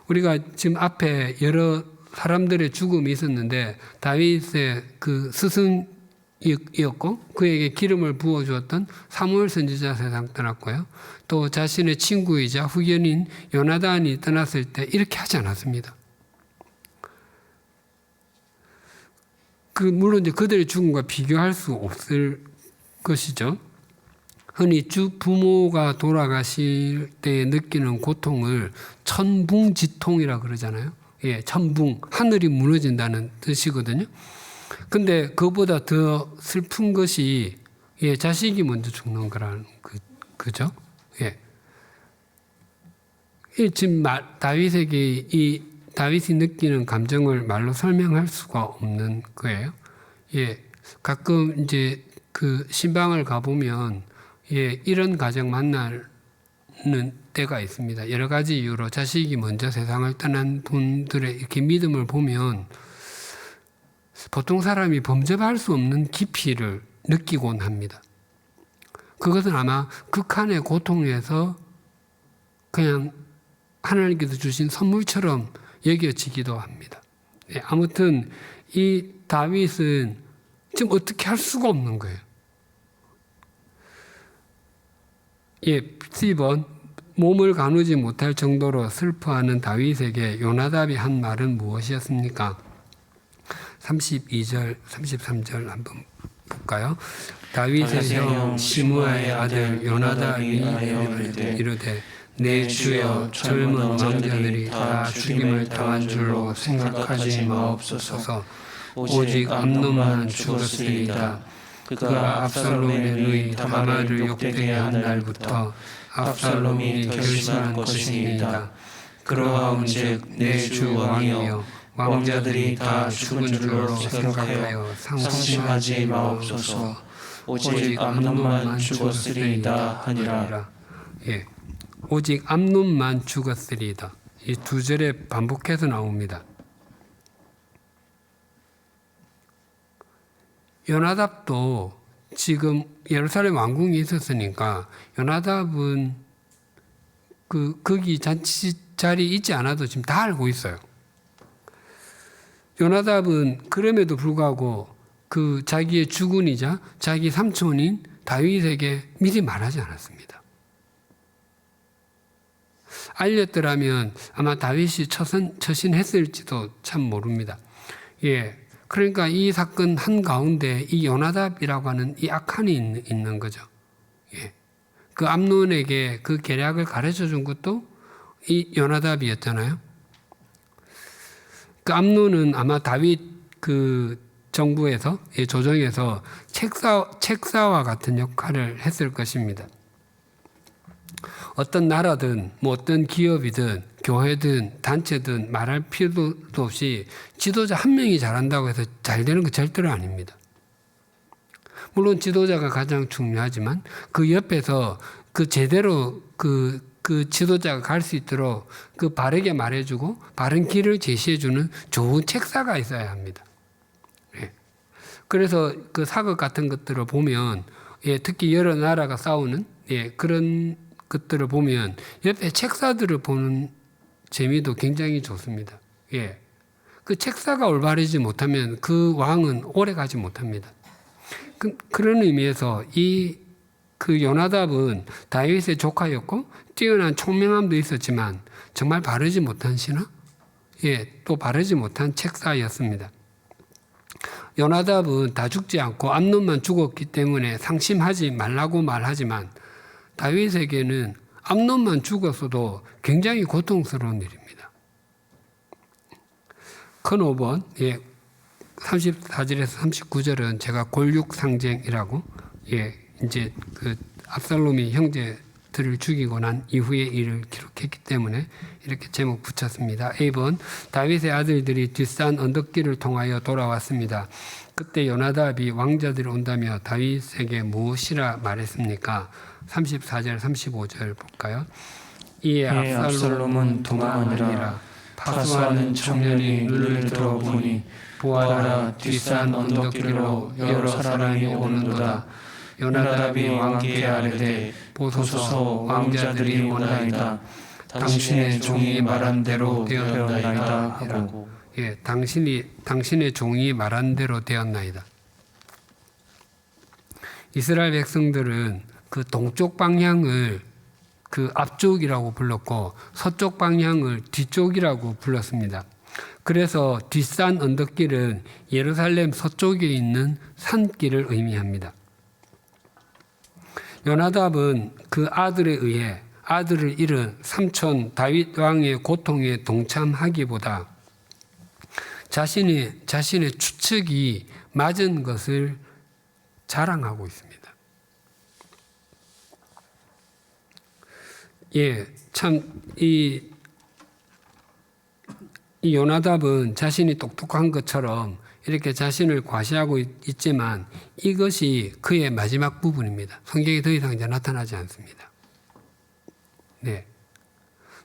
우리가 지금 앞에 여러 사람들의 죽음이 있었는데 다윗의 그 스승이었고 그에게 기름을 부어주었던 사무엘 선지자 세상 떠났고요. 또 자신의 친구이자 후견인 요나단이 떠났을 때 이렇게 하지 않았습니다. 물론 이제 그들의 죽음과 비교할 수 없을 것이죠. 흔히 부모가 돌아가실 때 느끼는 고통을 천붕지통이라 그러잖아요. 천붕, 하늘이 무너진다는 뜻이거든요. 근데 그보다 더 슬픈 것이 자식이 먼저 죽는 거라는 그죠? 지금 다윗에게 다윗이 느끼는 감정을 말로 설명할 수가 없는 거예요. 가끔 이제 그 신방을 가보면 이런 가정 만나는 때가 있습니다. 여러 가지 이유로 자식이 먼저 세상을 떠난 분들의 이렇게 믿음을 보면 보통 사람이 범접할 수 없는 깊이를 느끼곤 합니다. 그것은 아마 극한의 고통에서 그냥 하나님께서 주신 선물처럼 여겨지기도 합니다. 아무튼 이 다윗은 지금 어떻게 할 수가 없는 거예요. C번 몸을 가누지 못할 정도로 슬퍼하는 다윗에게 요나답이 한 말은 무엇이었습니까? 32절, 33절 한번 볼까요? 다윗의 형 시므아의 아들 요나답이 이르되 내 주여 젊은 왕자들이 다 죽임을 당한 줄로 생각하지 마옵소서. 오직 암논만 죽었으리이다. 그가 압살롬의 누이 다말을 욕되게 한 날부터 압살롬이 결심한 것이니이다. 그러하온즉 내 주 왕이여 왕자들이 다 죽은 줄로 생각하여 상심하지 마옵소서. 오직 암논만 죽었으리이다 하니라. 오직 암논만 죽었으리이다. 이 두 절에 반복해서 나옵니다. 요나답도 지금 예루살렘 왕궁이 있었으니까 요나답은 거기 자리 있지 않아도 지금 다 알고 있어요. 요나답은 그럼에도 불구하고 그 자기의 주군이자 자기 삼촌인 다윗에게 미리 말하지 않았습니다. 알렸더라면 아마 다윗이 처신했을지도 참 모릅니다. 예, 그러니까 이 사건 한가운데 이 요나답이라고 하는 이 악한이 있는 거죠. 예, 그 암논에게 그 계략을 가르쳐 준 것도 이 요나답이었잖아요. 그 암논은 아마 다윗 그 정부에서 조정에서 책사와 같은 역할을 했을 것입니다. 어떤 나라든 뭐 어떤 기업이든 교회든 단체든 말할 필요도 없이 지도자 한 명이 잘한다고 해서 잘 되는 거 절대로 아닙니다. 물론 지도자가 가장 중요하지만 그 옆에서 그 제대로 그 지도자가 갈 수 있도록 그 바르게 말해주고 바른 길을 제시해주는 좋은 책사가 있어야 합니다. 예. 그래서 그 사극 같은 것들을 보면 특히 여러 나라가 싸우는 그런 것들을 보면 옆에 책사들을 보는 재미도 굉장히 좋습니다. 예. 그 책사가 올바르지 못하면 그 왕은 오래 가지 못합니다. 그런 의미에서 그 요나답은 다윗의 조카였고 뛰어난 총명함도 있었지만 정말 바르지 못한 신하, 또 바르지 못한 책사였습니다. 요나답은 다 죽지 않고 암논만 죽었기 때문에 상심하지 말라고 말하지만 다윗에게는 암논만 죽었어도 굉장히 고통스러운 일입니다. 큰 5번, 34절에서 39절은 제가 골육상쟁이라고, 이제 그 압살롬이 형제들을 죽이고 난 이후의 일을 기록했기 때문에 이렇게 제목 붙였습니다. A번, 다윗의 아들들이 뒷산 언덕길을 통하여 돌아왔습니다. 그때 요나답이 왕자들이 온다며 다윗에게 무엇이라 말했습니까? 34절, 35절 볼까요? 이에 압살롬은 도망하니라. 파수하는 청년이 눈을 들어보니 보아라 뒷산 언덕길로 여러 사람이 오는도다. 요나답이 왕께 아뢰되 보소서 왕자들이 오나이다. 당신의 종이 말한 대로 되었나이다 하고 당신의 종이 말한 대로 되었나이다. 이스라엘 백성들은 그 동쪽 방향을 그 앞쪽이라고 불렀고 서쪽 방향을 뒤쪽이라고 불렀습니다. 그래서 뒷산 언덕길은 예루살렘 서쪽에 있는 산길을 의미합니다. 요나답은 그 아들에 의해 아들을 잃은 삼촌 다윗 왕의 고통에 동참하기보다 자신의 추측이 맞은 것을 자랑하고 있습니다. 참 이 요나답은 자신이 똑똑한 것처럼 이렇게 자신을 과시하고 있지만 이것이 그의 마지막 부분입니다. 성경에 더 이상 이제 나타나지 않습니다.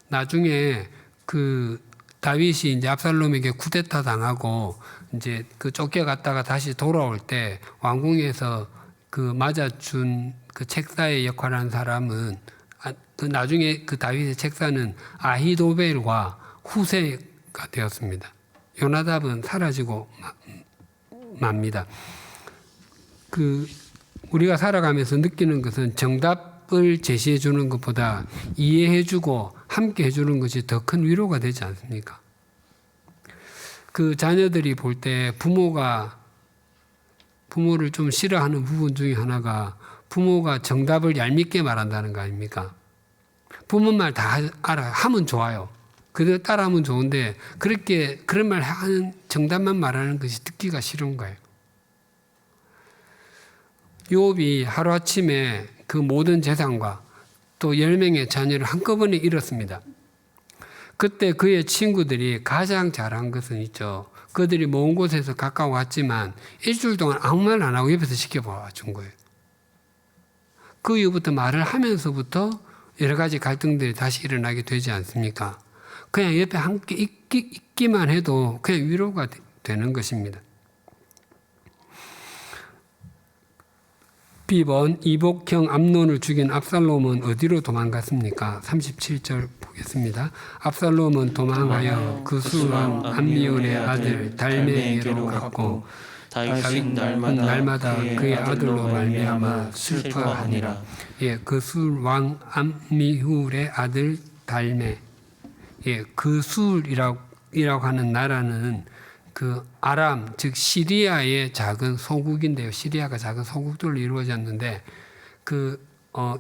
나중에 그 다윗이 이제 압살롬에게 쿠데타 당하고 이제 그 쫓겨갔다가 다시 돌아올 때 왕궁에서 그 맞아준 그 책사의 역할을 한 사람은 그 나중에 그 다윗의 책사는 아히도벨과 후세가 되었습니다. 요나답은 사라지고 맙니다. 우리가 살아가면서 느끼는 것은 정답을 제시해 주는 것보다 이해해 주고 함께 해 주는 것이 더 큰 위로가 되지 않습니까? 그 자녀들이 볼 때 부모를 좀 싫어하는 부분 중에 하나가 부모가 정답을 얄밉게 말한다는 거 아닙니까? 부모 말 다 알아요. 하면 좋아요. 그대로 따라하면 좋은데 그런 말 하는 정답만 말하는 것이 듣기가 싫은 거예요. 욥이 하루아침에 그 모든 재산과 또 10명의 자녀를 한꺼번에 잃었습니다. 그때 그의 친구들이 가장 잘한 것은 있죠. 그들이 먼 곳에서 가까워왔지만 일주일 동안 아무 말 안 하고 옆에서 지켜봐 준 거예요. 그 이후부터 말을 하면서부터 여러 가지 갈등들이 다시 일어나게 되지 않습니까? 그냥 옆에 함께 있기만 해도 그냥 위로가 되는 것입니다. B번 이복형 암논을 죽인 압살롬은 어디로 도망갔습니까? 37절 보겠습니다. 압살롬은 도망하여 그술왕 암미울의 아들 달메에게로 갔고 다윗은 날마다 그의 아들로 말미암아 슬퍼하니라. 예, 그술왕 암미울의 아들 달메. 예, 그술이라고 하는 나라는 그 아람, 즉 시리아의 작은 소국인데요. 시리아가 작은 소국들로 이루어졌는데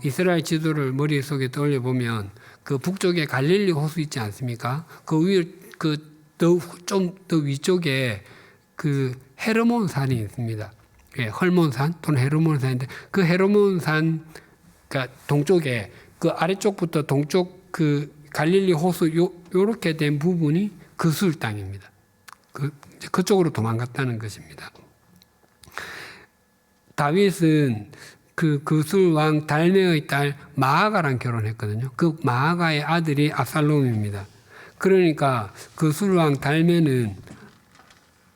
이스라엘 지도를 머릿속에 떠올려 보면 그 북쪽에 갈릴리 호수 있지 않습니까? 그 위에 좀 더 위쪽에 그 헤르몬 산이 있습니다. 예, 헐몬산 또는 헤르몬 산인데 그 헤르몬 산 그러니까 동쪽에 그 아래쪽부터 동쪽 그 갈릴리 호수 요렇게 된 부분이 그술 땅입니다. 그쪽으로 도망갔다는 것입니다. 다윗은 그 그술 왕 달메의 딸 마아가랑 결혼했거든요. 그 마아가의 아들이 압살롬입니다. 그러니까 그술 왕 달메는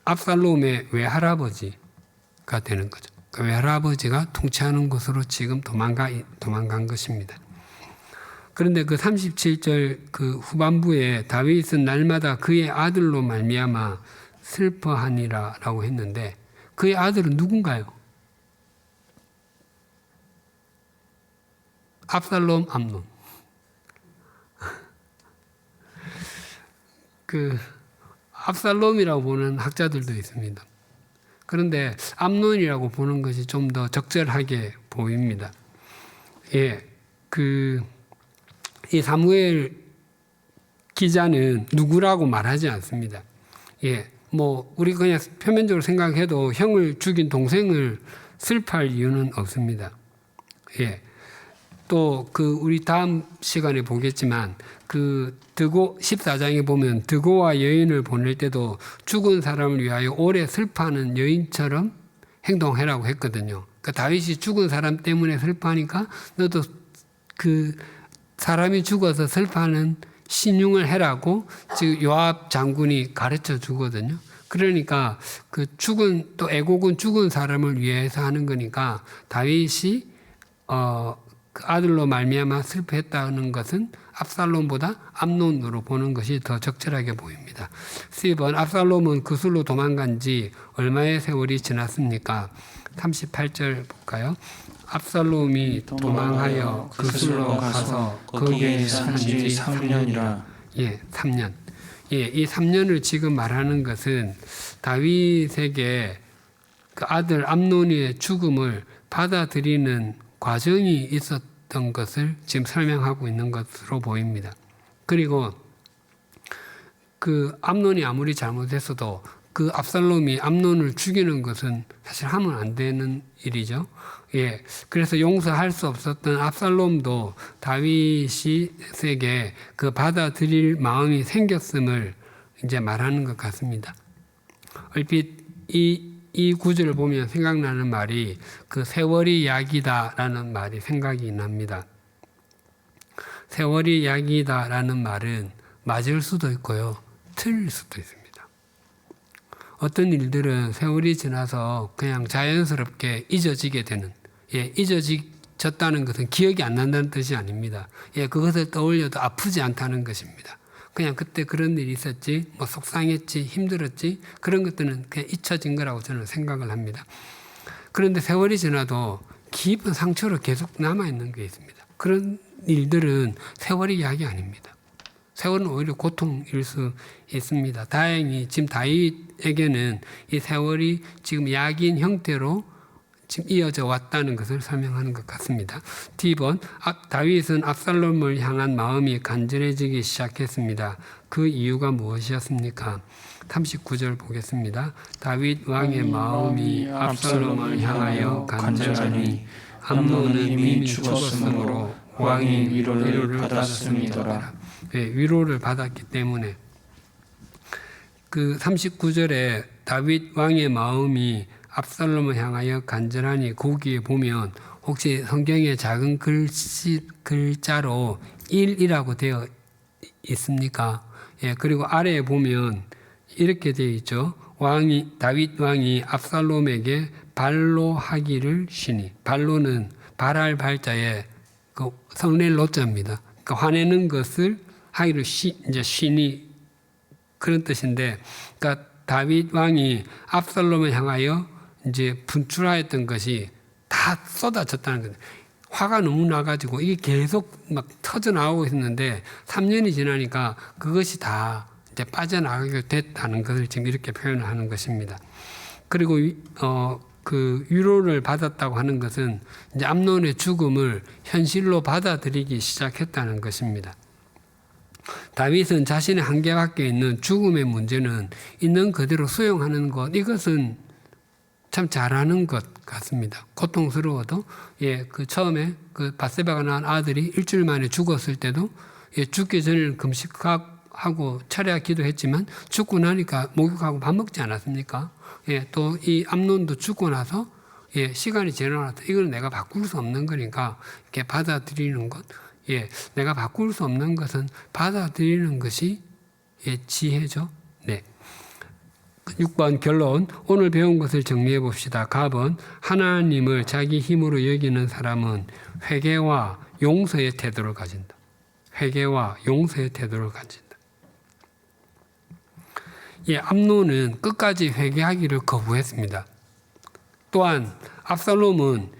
압살롬의 외할아버지가 되는 거죠. 그 외할아버지가 통치하는 곳으로 지금 도망간 것입니다. 그런데 그 37절 그 후반부에 다윗은 날마다 그의 아들로 말미암아 슬퍼하니라라고 했는데 그의 아들은 누군가요? 압살롬, 암논. 그 압살롬이라고 보는 학자들도 있습니다. 그런데 암논이라고 보는 것이 좀 더 적절하게 보입니다. 예, 이 사무엘 기자는 누구라고 말하지 않습니다. 예, 우리 그냥 표면적으로 생각해도 형을 죽인 동생을 슬퍼할 이유는 없습니다. 예, 또 우리 다음 시간에 보겠지만 드고 14장에 보면 드고와 여인을 보낼 때도 죽은 사람을 위하여 오래 슬퍼하는 여인처럼 행동해라고 했거든요. 그러니까 다윗이 죽은 사람 때문에 슬퍼하니까 너도 그 사람이 죽어서 슬퍼하는 신용을 해라고 지금 요압 장군이 가르쳐 주거든요. 그러니까 또 애곡은 죽은 사람을 위해서 하는 거니까 다윗이 그 아들로 말미암아 슬퍼했다는 것은 압살롬보다 암논으로 보는 것이 더 적절하게 보입니다. C번 압살롬은 그술로 도망간 지 얼마의 세월이 지났습니까? 38절 볼까요? 압살롬이 도망하여 그술로 가서 거기에 산 지 3년이라. 예, 3년. 예, 이 3년을 지금 말하는 것은 다윗에게 그 아들 암논의 죽음을 받아들이는 과정이 있었던 것을 지금 설명하고 있는 것으로 보입니다. 그리고 그 암논이 아무리 잘못했어도 그 압살롬이 암논을 죽이는 것은 사실 하면 안 되는 일이죠. 예, 그래서 용서할 수 없었던 압살롬도 다윗에게 그 받아들일 마음이 생겼음을 이제 말하는 것 같습니다. 얼핏 이 구절을 보면 생각나는 말이 그 세월이 약이다라는 말이 생각이 납니다. 세월이 약이다라는 말은 맞을 수도 있고요, 틀릴 수도 있습니다. 어떤 일들은 세월이 지나서 그냥 자연스럽게 잊어지게 되는, 잊어졌다는 것은 기억이 안 난다는 뜻이 아닙니다. 그것을 떠올려도 아프지 않다는 것입니다. 그냥 그때 그런 일이 있었지, 속상했지, 힘들었지, 그런 것들은 그냥 잊혀진 거라고 저는 생각을 합니다. 그런데 세월이 지나도 깊은 상처로 계속 남아있는 게 있습니다. 그런 일들은 세월이 약이 아닙니다. 세월은 오히려 고통일 수 있습니다. 다행히 지금 다윗에게는 이 세월이 지금 약인 형태로 지금 이어져 왔다는 것을 설명하는 것 같습니다. D번, 다윗은 압살롬을 향한 마음이 간절해지기 시작했습니다. 그 이유가 무엇이었습니까? 39절 보겠습니다. 다윗 왕의 마음이 압살롬을 향하여 간절하니 암논은 이미 죽었으므로 왕이 위로를 받았음이더라. 위로를 받았기 때문에 그 39절에 다윗 왕의 마음이 압살롬을 향하여 간절하니 거기에 보면 혹시 성경에 작은 글자로 1이라고 되어 있습니까? 그리고 아래에 보면 이렇게 되어 있죠. 다윗 왕이 압살롬에게 발로 하기를 쉬니. 발로는 발할 발자에 그 성낼 노자입니다. 그러니까 화내는 것을 하기를 이제 쉬니 그런 뜻인데, 그러니까 다윗 왕이 압살롬을 향하여 이제 분출하였던 것이 다 쏟아졌다는 거예요. 화가 너무 나가지고 이게 계속 막 터져 나오고 있었는데 3년이 지나니까 그것이 다 이제 빠져나가게 됐다는 것을 지금 이렇게 표현을 하는 것입니다. 그리고 그 위로를 받았다고 하는 것은 이제 암논의 죽음을 현실로 받아들이기 시작했다는 것입니다. 다윗은 자신의 한계밖에 있는 죽음의 문제는 있는 그대로 수용하는 것, 이것은 참 잘하는 것 같습니다. 고통스러워도 그 처음에 그 바세바가 낳은 아들이 일주일 만에 죽었을 때도 죽기 전에 금식하고 철야 기도했지만 죽고 나니까 목욕하고 밥 먹지 않았습니까? 또 이 암논도 죽고 나서 시간이 지나서 이걸 내가 바꿀 수 없는 거니까 이렇게 받아들이는 것. 내가 바꿀 수 없는 것은 받아들이는 것이 지혜죠. 네. 6번 결론. 오늘 배운 것을 정리해 봅시다. 갑은 하나님을 자기 힘으로 여기는 사람은 회개와 용서의 태도를 가진다. 회개와 용서의 태도를 가진다. 암논은 끝까지 회개하기를 거부했습니다. 또한 압살롬은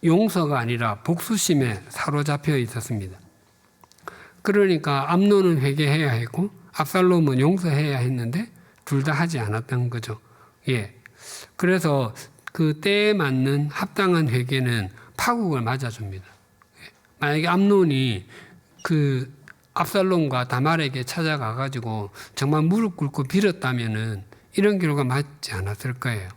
용서가 아니라 복수심에 사로잡혀 있었습니다. 그러니까 암논은 회개해야 했고 압살롬은 용서해야 했는데 둘 다 하지 않았던 거죠. 그래서 그 때에 맞는 합당한 회개는 파국을 맞아줍니다. 만약에 암논이 그 압살롬과 다말에게 찾아가 가지고 정말 무릎 꿇고 빌었다면은 이런 결과 맞지 않았을 거예요.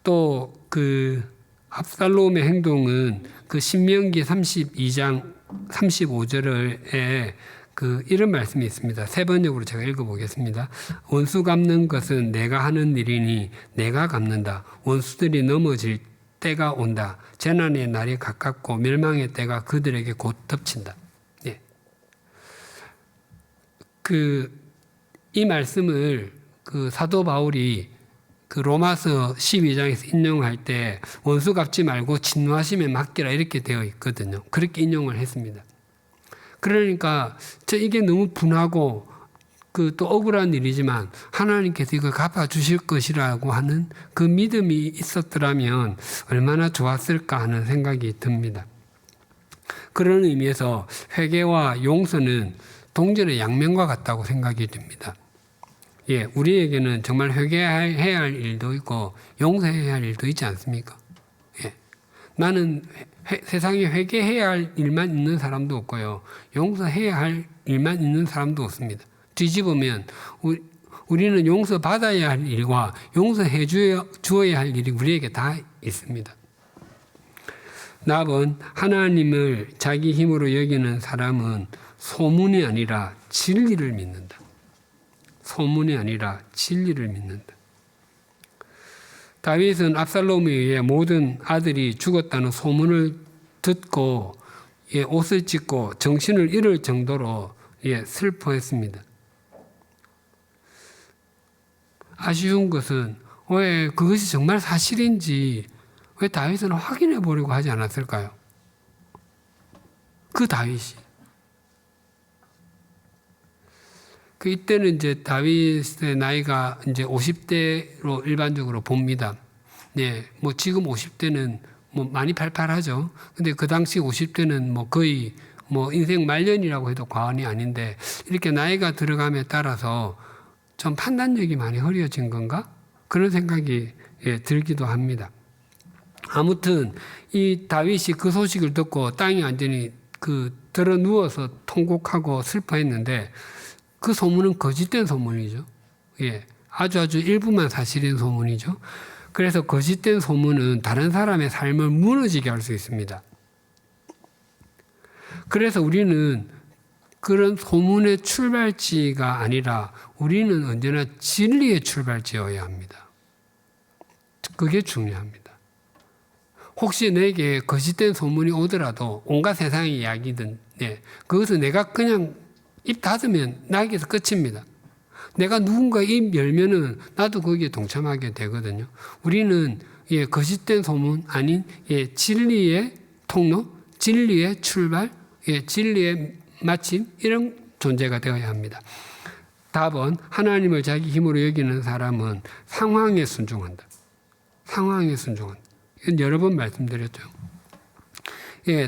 또 그 압살롬의 행동은 그 신명기 32장 35절에 그 이런 말씀이 있습니다. 세 번역으로 제가 읽어보겠습니다. 원수 갚는 것은 내가 하는 일이니 내가 갚는다. 원수들이 넘어질 때가 온다. 재난의 날이 가깝고 멸망의 때가 그들에게 곧 덮친다. 이 말씀을 그 사도 바울이 그 로마서 12장에서 인용할 때 원수 갚지 말고 진노하심에 맡기라 이렇게 되어 있거든요. 그렇게 인용을 했습니다. 그러니까 이게 너무 분하고 그 또 억울한 일이지만 하나님께서 이걸 갚아주실 것이라고 하는 그 믿음이 있었더라면 얼마나 좋았을까 하는 생각이 듭니다. 그런 의미에서 회개와 용서는 동전의 양면과 같다고 생각이 됩니다. 우리에게는 정말 회개해야 할 일도 있고 용서해야 할 일도 있지 않습니까? 나는 세상에 회개해야 할 일만 있는 사람도 없고요. 용서해야 할 일만 있는 사람도 없습니다. 뒤집으면 우리는 용서받아야 할 일과 용서해 주어야 할 일이 우리에게 다 있습니다. 납은 하나님을 자기 힘으로 여기는 사람은 소문이 아니라 진리를 믿는다. 소문이 아니라 진리를 믿는다. 다윗은 압살롬에 의해 모든 아들이 죽었다는 소문을 듣고 옷을 찢고 정신을 잃을 정도로 슬퍼했습니다. 아쉬운 것은 왜 그것이 정말 사실인지 왜 다윗은 확인해 보려고 하지 않았을까요? 그 다윗이. 이때는 이제 다윗의 나이가 이제 50대로 일반적으로 봅니다. 뭐 지금 50대는 뭐 많이 팔팔하죠. 근데 그 당시 50대는 뭐 거의 뭐 인생 말년이라고 해도 과언이 아닌데 이렇게 나이가 들어감에 따라서 좀 판단력이 많이 흐려진 건가? 그런 생각이 들기도 합니다. 아무튼 이 다윗이 그 소식을 듣고 땅이 완전히 들어 누워서 통곡하고 슬퍼했는데 그 소문은 거짓된 소문이죠. 아주 일부만 사실인 소문이죠. 그래서 거짓된 소문은 다른 사람의 삶을 무너지게 할 수 있습니다. 그래서 우리는 그런 소문의 출발지가 아니라 우리는 언제나 진리의 출발지여야 합니다. 그게 중요합니다. 혹시 내게 거짓된 소문이 오더라도 온갖 세상의 이야기든 그것은 내가 그냥 입 닫으면 나에게서 끝입니다. 내가 누군가 입 열면은 나도 거기에 동참하게 되거든요. 우리는 거짓된 소문 아닌 진리의 통로, 진리의 출발, 진리의 마침 이런 존재가 되어야 합니다. 답은 하나님을 자기 힘으로 여기는 사람은 상황에 순종한다. 상황에 순종한다. 이건 여러 번 말씀드렸죠.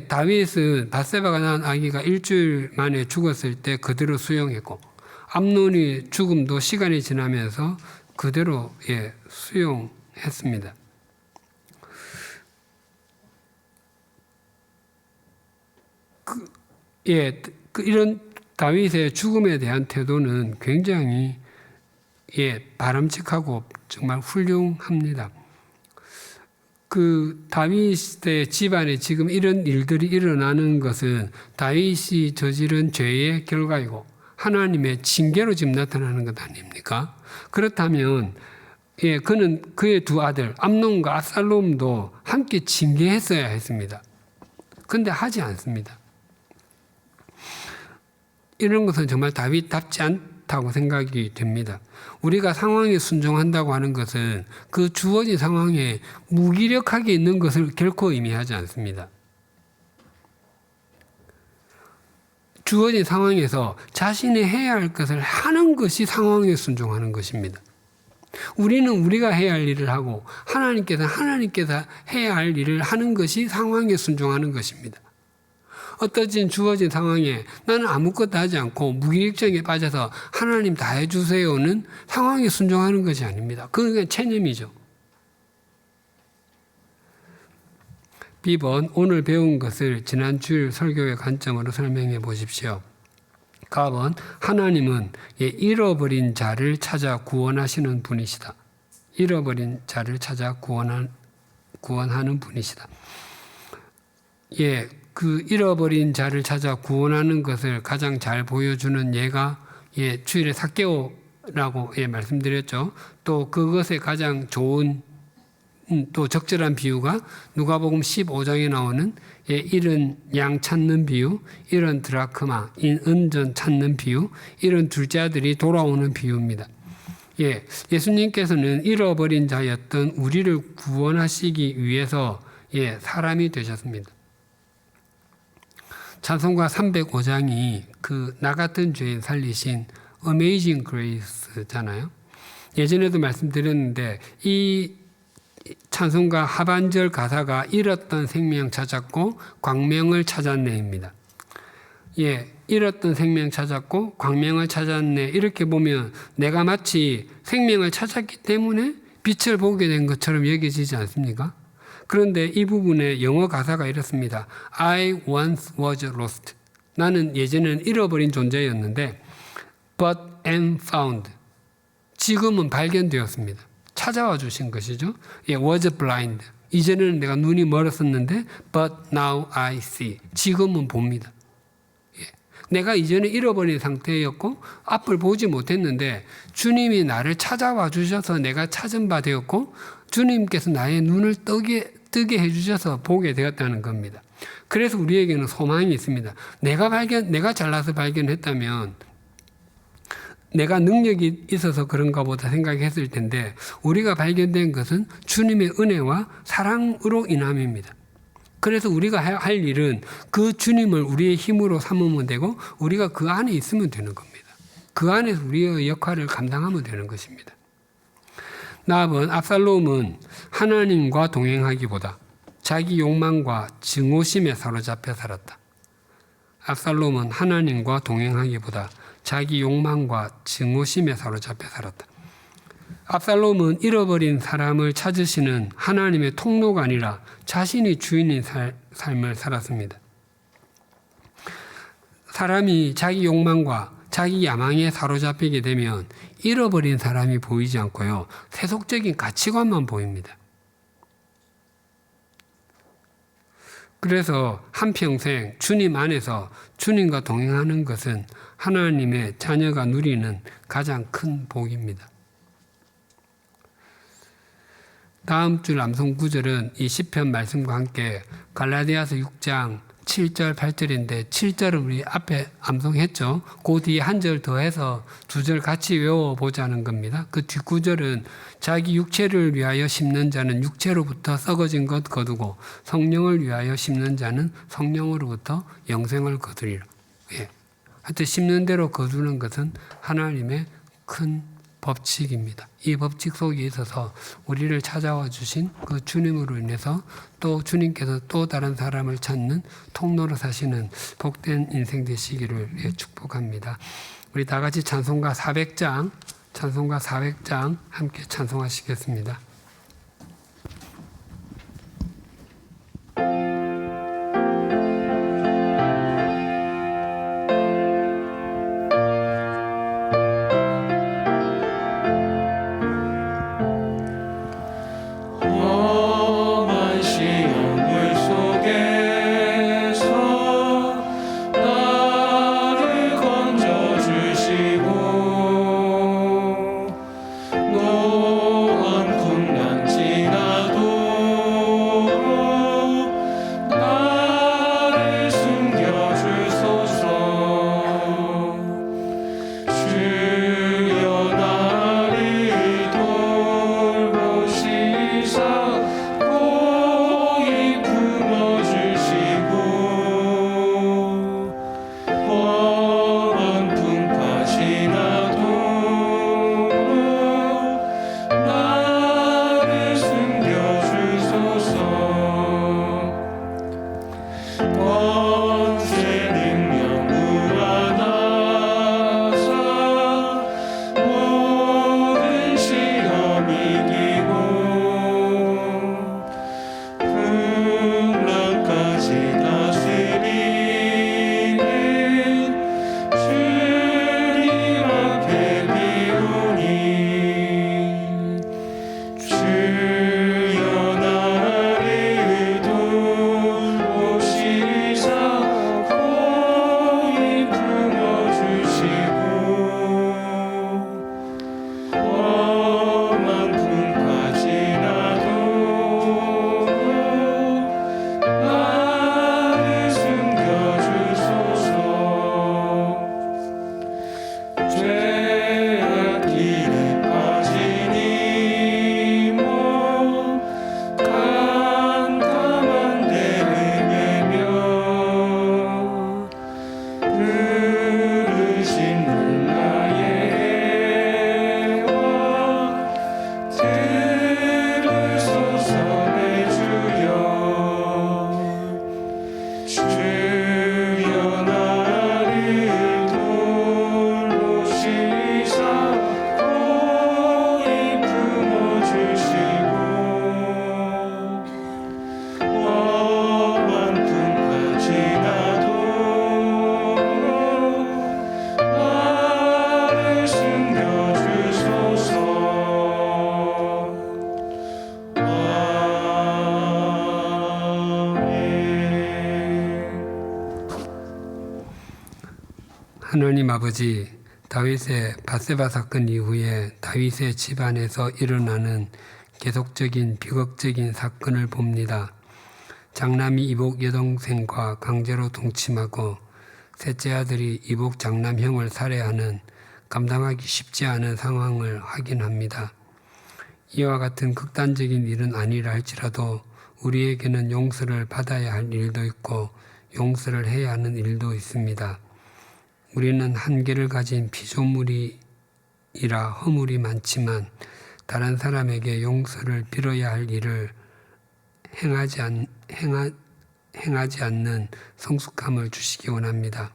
다윗은 밧세바가 낳은 아기가 일주일 만에 죽었을 때 그대로 수용했고 암논이 죽음도 시간이 지나면서 그대로 수용했습니다. 이런 다윗의 죽음에 대한 태도는 굉장히 바람직하고 정말 훌륭합니다. 그 다윗의 집안에 지금 이런 일들이 일어나는 것은 다윗이 저지른 죄의 결과이고 하나님의 징계로 지금 나타나는 것 아닙니까? 그렇다면 그는 그의 두 아들 암논과 압살롬도 함께 징계했어야 했습니다. 그런데 하지 않습니다. 이런 것은 정말 다윗답지 않다고 생각이 됩니다. 우리가 상황에 순종한다고 하는 것은 그 주어진 상황에 무기력하게 있는 것을 결코 의미하지 않습니다. 주어진 상황에서 자신이 해야 할 것을 하는 것이 상황에 순종하는 것입니다. 우리는 우리가 해야 할 일을 하고 하나님께서 해야 할 일을 하는 것이 상황에 순종하는 것입니다. 어떠진 주어진 상황에 나는 아무것도 하지 않고 무기력증에 빠져서 하나님 다 해주세요는 상황에 순종하는 것이 아닙니다. 그건 그냥 체념이죠. B번 오늘 배운 것을 지난 주일 설교의 관점으로 설명해 보십시오. 가번 하나님은 잃어버린 자를 찾아 구원하시는 분이시다. 잃어버린 자를 찾아 구원하는 분이시다. 그 잃어버린 자를 찾아 구원하는 것을 가장 잘 보여주는 예가 주일에 삭개오라고 말씀드렸죠. 또 그것에 가장 좋은 또 적절한 비유가 누가복음 15장에 나오는 잃은 양 찾는 비유, 잃은 드라크마, 은전 찾는 비유, 잃은 둘째 아들이 돌아오는 비유입니다. 예수님께서는 잃어버린 자였던 우리를 구원하시기 위해서 사람이 되셨습니다. 찬송가 305장이 그 나 같은 죄인 살리신 Amazing Grace잖아요. 예전에도 말씀드렸는데 이 찬송가 하반절 가사가 잃었던 생명 찾았고 광명을 찾았네입니다. 잃었던 생명 찾았고 광명을 찾았네. 이렇게 보면 내가 마치 생명을 찾았기 때문에 빛을 보게 된 것처럼 여겨지지 않습니까? 그런데 이 부분에 영어 가사가 이렇습니다. I once was lost. 나는 예전에는 잃어버린 존재였는데 but am found. 지금은 발견되었습니다. 찾아와 주신 것이죠. was blind. 이전에는 내가 눈이 멀었었는데 but now I see. 지금은 봅니다. 내가 이전에 잃어버린 상태였고 앞을 보지 못했는데 주님이 나를 찾아와 주셔서 내가 찾은 바 되었고 주님께서 나의 눈을 뜨게 해주셔서 보게 되었다는 겁니다. 그래서 우리에게는 소망이 있습니다. 내가 잘나서 발견했다면 내가 능력이 있어서 그런가 보다 생각했을 텐데 우리가 발견된 것은 주님의 은혜와 사랑으로 인함입니다. 그래서 우리가 할 일은 그 주님을 우리의 힘으로 삼으면 되고 우리가 그 안에 있으면 되는 겁니다. 그 안에서 우리의 역할을 감당하면 되는 것입니다. 나아번 압살롬은 하나님과 동행하기보다 자기 욕망과 증오심에 사로잡혀 살았다. 압살롬은 하나님과 동행하기보다 자기 욕망과 증오심에 사로잡혀 살았다. 압살롬은 잃어버린 사람을 찾으시는 하나님의 통로가 아니라 자신이 주인인 삶을 살았습니다. 사람이 자기 욕망과 자기 야망에 사로잡히게 되면 잃어버린 사람이 보이지 않고요. 세속적인 가치관만 보입니다. 그래서 한평생 주님 안에서 주님과 동행하는 것은 하나님의 자녀가 누리는 가장 큰 복입니다. 다음 주 남성 구절은 이 시편 말씀과 함께 갈라디아서 6장 7절, 8절인데 7절은 우리 앞에 암송했죠. 그 뒤에 한 절 더해서 2절 같이 외워보자는 겁니다. 그 뒷구절은 자기 육체를 위하여 심는 자는 육체로부터 썩어진 것 거두고 성령을 위하여 심는 자는 성령으로부터 영생을 거두리라. 예. 하여튼 심는 대로 거두는 것은 하나님의 큰 법칙입니다. 이 법칙 속에 있어서 우리를 찾아와 주신 그 주님으로 인해서 또 주님께서 또 다른 사람을 찾는 통로로 사시는 복된 인생 되시기를 축복합니다. 우리 다 같이 찬송가 400장 함께 찬송하시겠습니다. 하나님 아버지, 다윗의 밧세바 사건 이후에 다윗의 집안에서 일어나는 계속적인 비극적인 사건을 봅니다. 장남이 이복 여동생과 강제로 동침하고 셋째 아들이 이복 장남형을 살해하는 감당하기 쉽지 않은 상황을 확인합니다. 이와 같은 극단적인 일은 아니라 할지라도 우리에게는 용서를 받아야 할 일도 있고 용서를 해야 하는 일도 있습니다. 우리는 한계를 가진 피조물이라 허물이 많지만 다른 사람에게 용서를 빌어야 할 일을 행하지 않는 성숙함을 주시기 원합니다.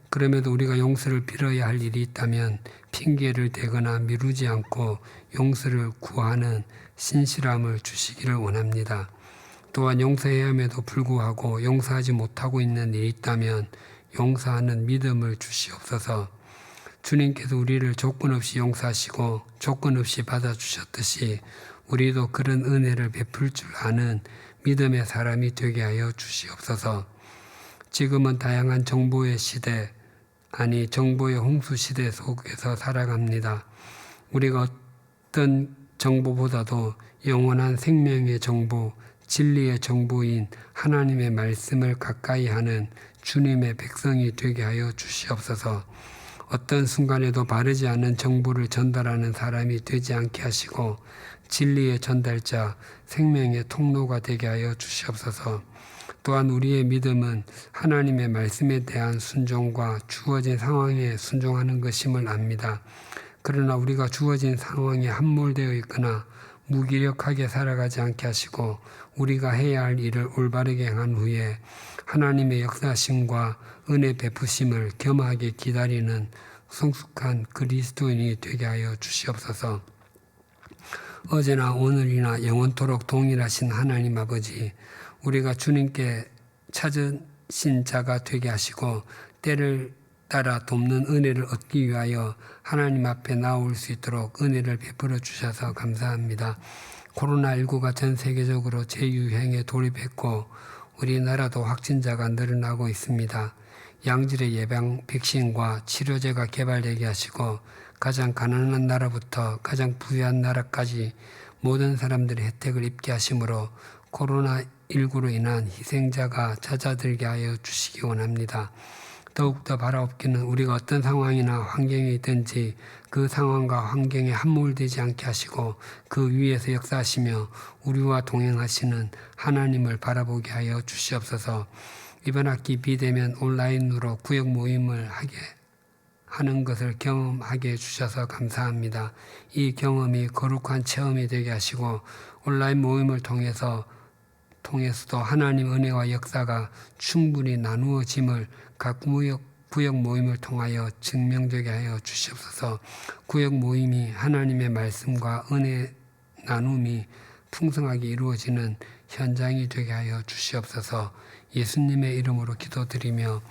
그럼에도 우리가 용서를 빌어야 할 일이 있다면 핑계를 대거나 미루지 않고 용서를 구하는 신실함을 주시기를 원합니다. 또한 용서해야 함에도 불구하고 용서하지 못하고 있는 일이 있다면 용서하는 믿음을 주시옵소서. 주님께서 우리를 조건 없이 용서하시고 조건 없이 받아주셨듯이 우리도 그런 은혜를 베풀 줄 아는 믿음의 사람이 되게 하여 주시옵소서. 지금은 다양한 정보의 시대, 정보의 홍수 시대 속에서 살아갑니다. 우리가 어떤 정보보다도 영원한 생명의 정보, 진리의 정보인 하나님의 말씀을 가까이 하는 주님의 백성이 되게 하여 주시옵소서. 어떤 순간에도 바르지 않은 정보를 전달하는 사람이 되지 않게 하시고 진리의 전달자, 생명의 통로가 되게 하여 주시옵소서. 또한 우리의 믿음은 하나님의 말씀에 대한 순종과 주어진 상황에 순종하는 것임을 압니다. 그러나 우리가 주어진 상황에 함몰되어 있거나 무기력하게 살아가지 않게 하시고 우리가 해야 할 일을 올바르게 한 후에 하나님의 역사심과 은혜 베푸심을 겸하게 기다리는 성숙한 그리스도인이 되게 하여 주시옵소서. 어제나 오늘이나 영원토록 동일하신 하나님 아버지, 우리가 주님께 찾으신 자가 되게 하시고 때를 따라 돕는 은혜를 얻기 위하여 하나님 앞에 나올 수 있도록 은혜를 베풀어 주셔서 감사합니다. 코로나19가 전 세계적으로 재유행에 돌입했고 우리나라도 확진자가 늘어나고 있습니다. 양질의 예방 백신과 치료제가 개발되게 하시고 가장 가난한 나라부터 가장 부유한 나라까지 모든 사람들의 혜택을 입게 하시므로 코로나19로 인한 희생자가 잦아들게 하여 주시기 원합니다. 더욱더 바라옵기는 우리가 어떤 상황이나 환경에 있든지 그 상황과 환경에 함몰되지 않게 하시고 그 위에서 역사하시며 우리와 동행하시는 하나님을 바라보게 하여 주시옵소서. 이번 학기 비대면 온라인으로 구역 모임을 하는 것을 경험하게 해주셔서 감사합니다. 이 경험이 거룩한 체험이 되게 하시고 온라인 모임을 통해서도 하나님 은혜와 역사가 충분히 나누어짐을 각 구역 모임을 통하여 증명되게 하여 주시옵소서. 구역 모임이 하나님의 말씀과 은혜 나눔이 풍성하게 이루어지는 현장이 되게 하여 주시옵소서. 예수님의 이름으로 기도드리며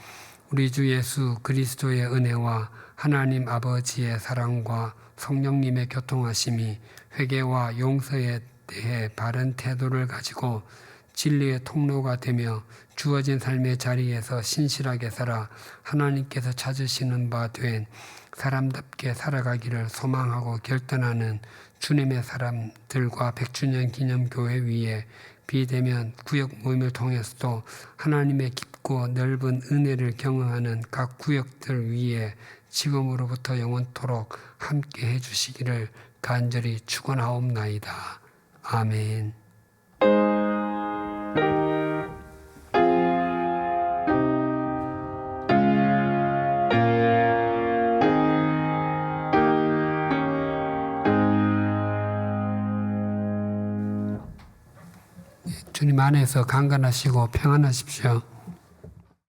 우리 주 예수 그리스도의 은혜와 하나님 아버지의 사랑과 성령님의 교통하심이 회개와 용서에 대해 바른 태도를 가지고 진리의 통로가 되며 주어진 삶의 자리에서 신실하게 살아 하나님께서 찾으시는 바 된 사람답게 살아가기를 소망하고 결단하는 주님의 사람들과 100주년 기념교회 위에 비대면 구역 모임을 통해서도 하나님의 깊고 넓은 은혜를 경험하는 각 구역들 위에 지금으로부터 영원토록 함께 해주시기를 간절히 축원하옵나이다. 아멘. 주님 안에서 강건하시고 평안하십시오.